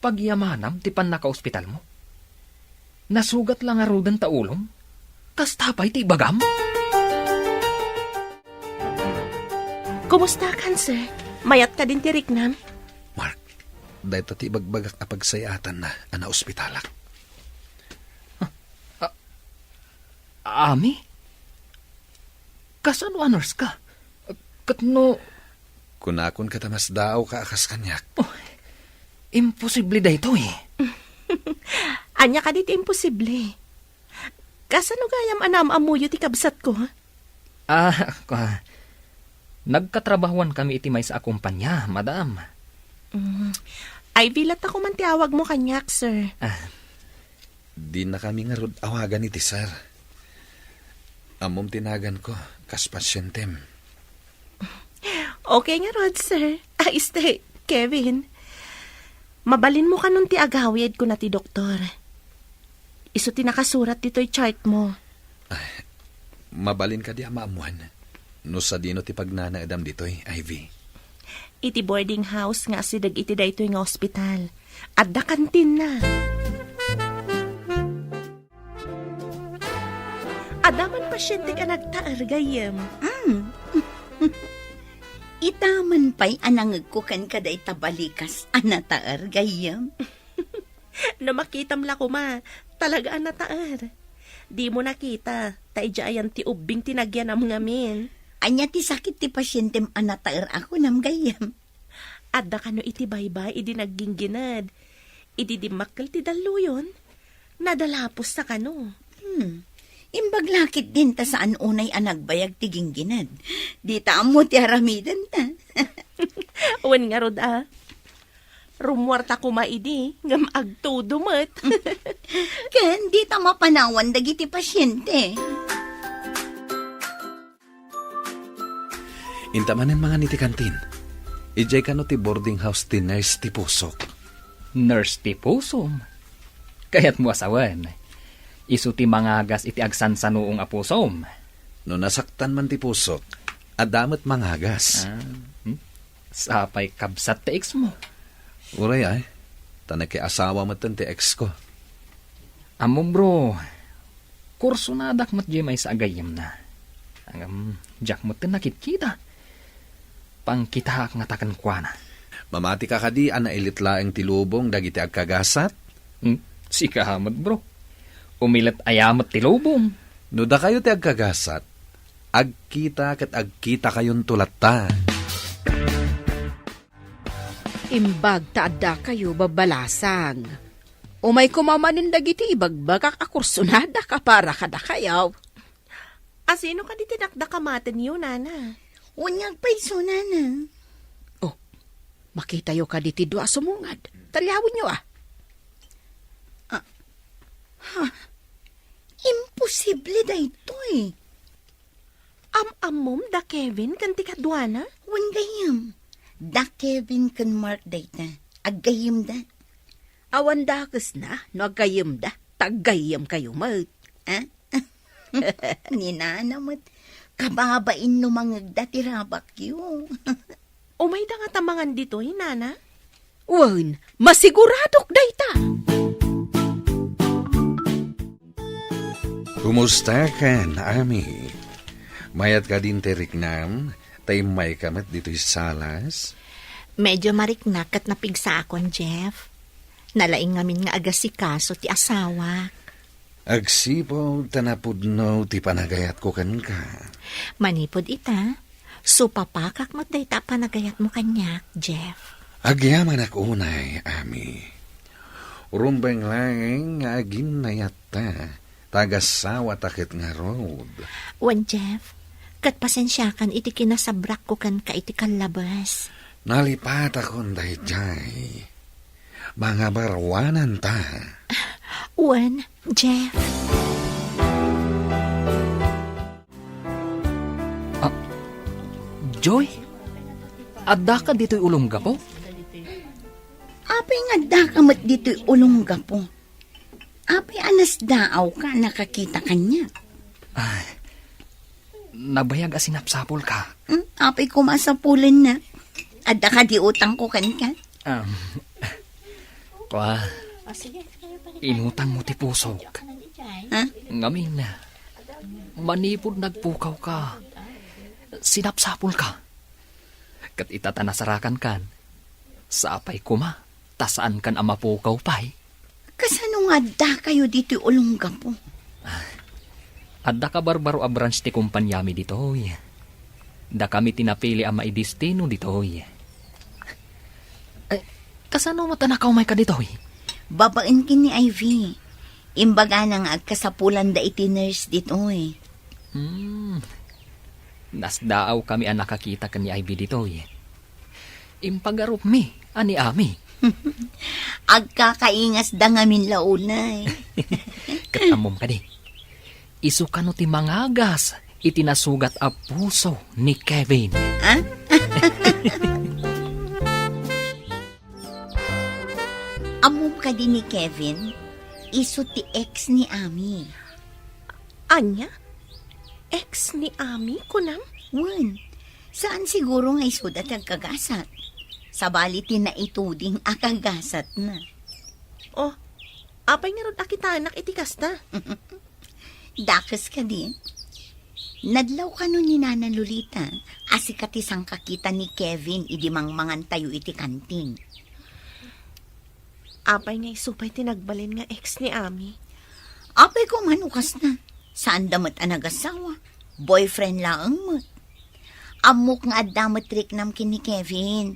Pagyamanam ti pan naka-ospital mo? Nasugat lang nga rodan taulong? Kas tapay ti bagam? Kumusta kan, sir? Mayat ka din ti Riknam? Mark, dahil ti bagbagak a pagsayatan na ana-ospitalak. Ami? Kasano nurse ka? Katno... Kunakon ka tamas daw ka akas kanyak. Imposible da ito Anya ka dito imposible. Kasano gayam anam amuyo ti kabsat ko, ha? Nagkatrabahuan kami iti may sa akumpanya, madam. Ay, bilat ako man tiawag mo kanyak, sir. Di na kami nga rod awagan iti sir. Amom tinagan ko, kas pasyentem. Okay nga, Rod, sir. Kevin. Mabalin mo ka nun ti agawid ko na ti doktor. Iso ti nakasurat dito'y chart mo. Mabalin ka di amaamuan. No sa dino ti pagnanaadam dito'y, Ivy. Iti boarding house nga asidag iti daytoy nga ospital. At da kantin na. Adaman pasyente ka nagtaar gayem. Itaman pa'y anangag ko kan kaday tabalikas anataar gayam. No makitam la ko ma, talaga anataar. Di mo nakita, taidya ti ubing tinagyan am ngamin. Anya ti sakit ti pasyentem anataar ako nam gayam. Adda kano iti baybay, idi naggingginad. Idi dimakkel ti daluyon. Nadalapos sa kano. Imbaglakit din ta saan unay anagbayag ti gingginad. Di ta amo ti aramidan ta. Uwan nga rod Rumwarta ko maidi, ngam agtudumat. Ken, di ta mapanawan dagiti pasyente. Intamanen mga niti kantin. Ijay ka no ti boarding house ti nurse ti pusok. Nurse ti pusom. Kaya't mo asawan. Isu ti mangagas iti agsansanuong apusom. No nasaktan man ti pusok, adamat mangagas. Sapay kabsat ti ex mo. Uray ay, tanay asawa mo ti ex ko. Amo bro, kurso na adak mat jemay sa agayam na. Jak mo tin nakit-kita. Pangkita nga takan kwa na. Mamati ka kadi, anailit laeng tilubong dagiti agkagasat? Si kahamat bro. Umilat ayamat tilubong. No da kayo ti agkagasat, agkita kat agkita kayon tulata. Imbag taadda kayo babalasang. Umay kumamanin dagiti ibagbagak akursunada ka para kada kayaw. Asino ka di tinakdakamaten yun, nana? Unyag pa'y sunana. Oh, makita yo ka diti dua sumungad. Talyawin nyo Imposible da ito eh. Amom da Kevin kanti kadwana? Wan gayam. Da Kevin kan Mark data. Agayim da. Awan dakas na, no agayim da. Tagayim kayo mat. Ninanamat. Kababain no mangagda tirabak yun. Umay da nga tamangan dito, nana? Wan, masiguradok dayta. Kumusta ka, Ami? Mayat ka din teriknam, tay may kamat dito'y salas? Medyo mariknak at napigsa akon, Jeff. Nalaing ngamin nga agasikaso ti asawa. Agsipo, tanapudno, ti panagayat ko kan ka. Manipod ita, supapakak mo't dayta panagayat mo kanyak, Jeff. Agyaman ak unay, Ami. Rumbeng lang nga aginayat ta. Tagasawa takit nga road. Wan, Jeff, kat pasensyakan iti kinasabrak ko kan ka iti kalabas. Nalipat akong dayjay. Mga barwanan ta. Wan, Jeff. Joy, adda ka dito'y ulong gapo? Apay nga dakamat dito'y ulong gapo. Apay anas daaw ka nakakita kanya. Nabayag asinapsapol ka. Apay kumasapulan na. Adda ka di utang ko kan ka. Kwa, inutang mo ti pusok. Ha? Ngamin, manipod nagpukaw ka. Sinapsapol ka. Kat itatanasarakan kan. Sa apay kuma, tasaan kan amapukaw pa'y. Kasano nga da kayo dito'y ulong gapo? Adda ka barbaro a branch ti kumpanyami ditoy. Da kami tinapili ang maidistino ditoy. Kasano matanakaw may ka ditoy? Babain kin ni Ivy. Imbaga na nga agkasapulan da iti nurse dito'y. Nasdaaw kami ang nakakita ka ni Ivy ditoy. Impagarup mi, ani ami. Agkakaingas da ngamin launay. Katamom ka di. Isukano ti mangagas, itinasugat a puso ni Kevin. Ha? Amom ka din ni Kevin, iso ti ex ni Ami. Anya? Ex ni Ami, kunam? Wan, saan siguro nga iso dat ang kagasat? Sa balitin na ituding akagasat na. Oh, apay nga rod akitanak iti kasta. Dakas ka din. Nadlaw ka nun ni Nana Lolita, asikatisang kakita ni Kevin idimang mangan tayo iti kantin. Apay nga isupay tinagbalin nga ex ni Ami. Apay ko manukas na. Saan damat ang nagasawa? Boyfriend lang mo. Amok nga damat riknam kin ni Kevin.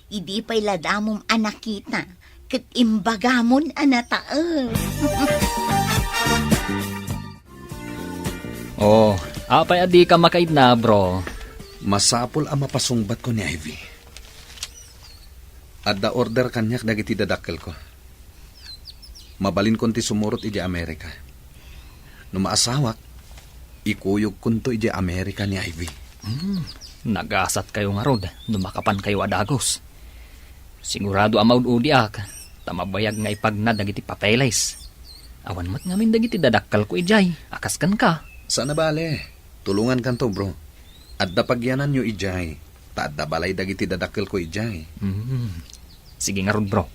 Idi pa'y ladamom anakita. Kat imbagamon anataal. Oh, apay adi ka makaid na, bro. Masapol ang mapasungbat ko ni Ivy. Adda order kanyak dagiti dadakkel ko. Mabalin kon ti sumurot iti Amerika. No maasawak, ikuyog kun to iti Amerika ni Ivy. Nagasat kayo nga rod, numakapan kayo adagos. Sigurado amaud udiak, tamabayag nga ipagnad dagiti papeles. Awan mat ngamin dagiti dadakkal ko ijay, akaskan ka. Sana bale, tulungan kanto bro. Adda pagyanan nyo ijay, taadda balay dagiti dadakkel ko ijay. Sige nga rod bro,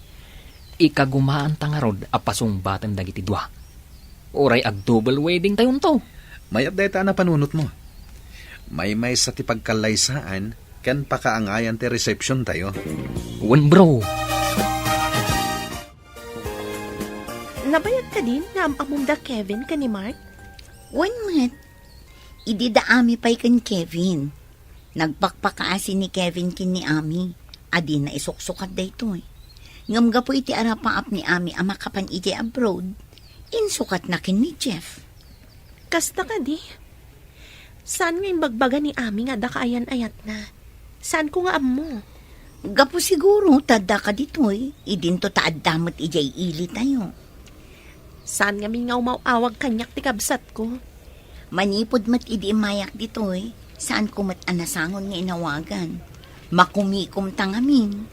ikagumaan ta nga rod apasumbatan dagiti dua. Oray ag double wedding tayon to. May update na panunot mo. May sa ti pagkalaysaan, kan pakaangayan ti reception tayo. Wan bro. Nabayag ka din na amumda Kevin ka ni Mark? One mat. Idi da Ami pa'y kan Kevin. Nagpakpakaasi ni Kevin kin ni Ami. Adi na isuksukat da ito eh. Ngamga po iti arapaap ni Ami ang makapan iti abroad. Insukat na kin ni Jeff. Kasta ka di. Saan nga yung bagbaga ni Ami nga da kaayan-ayat na? Saan ko nga mo? Gapo siguro, tada ka dito eh. Idinto taad damot ijay ili tayo. Saan nga nga umawawag kanyak ti kabsat ko? Manipod mat idi mayak dito eh. Saan ko mat anasangon nga inawagan? Makumikom tangamin.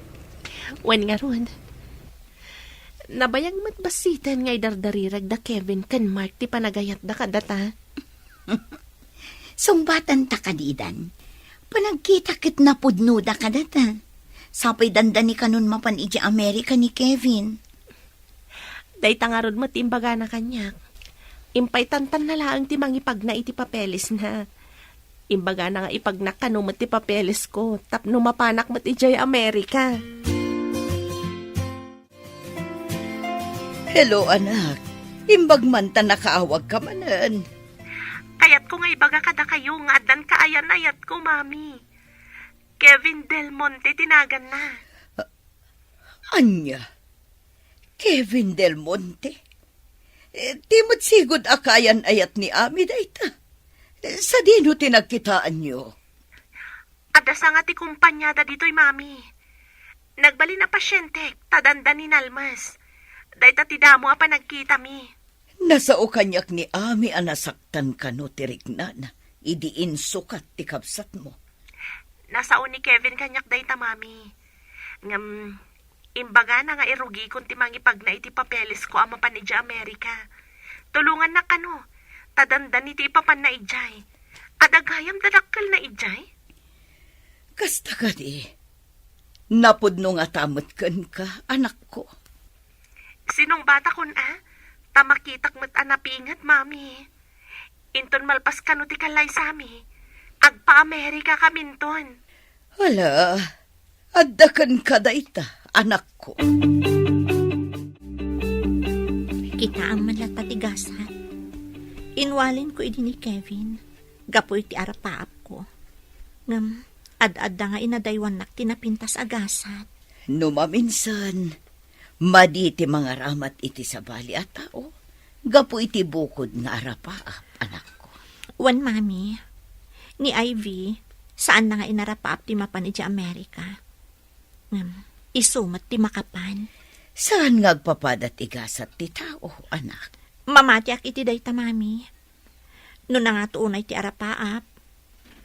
Wen nga ron. Nabayag mat basitan nga idardarirag da Kevin kan Mark ti panagayat da kadata. Sumbatan ta kadidan. Panagkita kit na pudno da kadata. Sapay dandan ni kanon mapan iji Amerika ni Kevin. Day tangarod mat imbaga na kanyak. Impay tantan na lang ti mangipag na iti papeles na. Imbaga na nga ipagnak ka no mat ti papeles ko. Tapno mapanak mat ijay Amerika. Hello, anak. Imbag man ta nakaawag ka manan. Kayat ko nga ibaga kada kayo nga adan kaayan-ayat ko, Mami. Kevin Del Monte tinagan na. Anya? Kevin Del Monte? Timot sigod akayan ayat ni Ami dayta. Sa dino tinagkitaan nyo? Adasa nga ti kumpanyada dito'y, Mami. Nagbali na pasyente, tadanda ni Nalmas. Dayta ti damo pa nagkita mi. Nasa o kanyak ni Ami anasaktan ka no tiriknana. Idiin sukat ti kabsat mo. Nasa ni Kevin kanyak dayta, mami. Ngam, imbaga na nga irugi kung timangi pag na iti papeles ko ama pa ni Dya Amerika. Tulungan na kano, tadandan iti ipapan na ijay. Adagayam dadakkel na ijay. Kasta ka di. Napudno nga tamot kan ka, anak ko. Sinong bata kun tamakitak met anapingat, mami. Inton malpas kano ti kalay sami. Agpa-Amerika kaminton. Hala, addakan ka dayta, anak ko. Kita ang malatatigasan. Inwalin ko idi ni Kevin. Gapoy ti arapaap ko. Ngam, ad-adda nga inadaywan nak tinapintas agasat. No maminsan, madi ti mga ramat iti sa bali at tao. Gapo iti bukod na arapaap, anak ko. Wan, mami, ni Ivy, saan na nga inarapaap ti mapan iti Amerika? Isumat ti makapan. Saan ngagpapadat igasat ti tao, anak? Mamatiak iti dayta, mami. No na nga tuunay ti arapaap,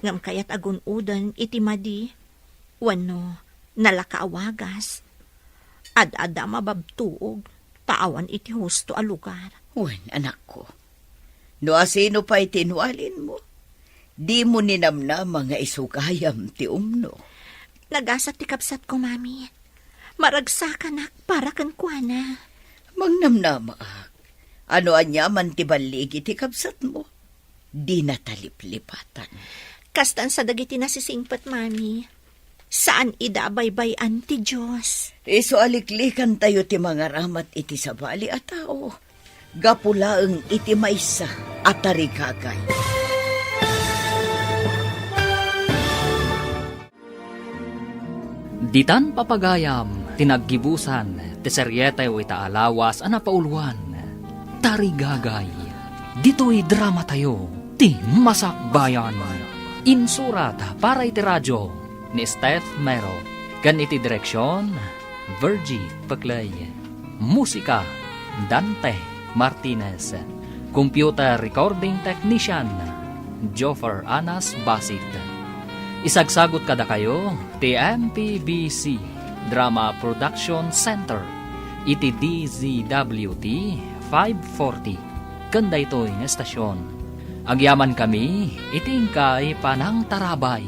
ngam kayat agun-udan iti madi, wano nalakaawagas, ad-ada mababtuog, taawan iti husto a lugar. Wen, anak ko. No asino pa itinwalin mo? Di mo ninamna mga isugayam ti umno. Nagasat ti kapsat ko, mami. Maragsakan ak para kan kuana. Mangnamnama ak. Ano anyaman ti baligi ti kapsat mo? Di nataliplipatan. Kastan sa dagiti nasisingpat, mami. Saan idabaybay-an ti Diyos? Iso aliklikan tayo ti mga ramat iti sa bali at tao. Gapulaeng iti maysa at tarikagay. Ditan papagayam, tinaggibusan, teseryetay o itaalawas, anapauluan, tarigagay. Dito'y drama tayo, ti Masakbayan. Insurat para iti radyo ni Steph Mero. Kan iti direksyon, Virgie Paclay. Musika, Dante Martinez. Computer Recording Technician, Joffer Anas Basit. Isagsagot kada kayo, TMPBC Drama Production Center, iti DZWT 540. Kanda ito'y estasyon. Agyaman kami, itingkay panang tarabay.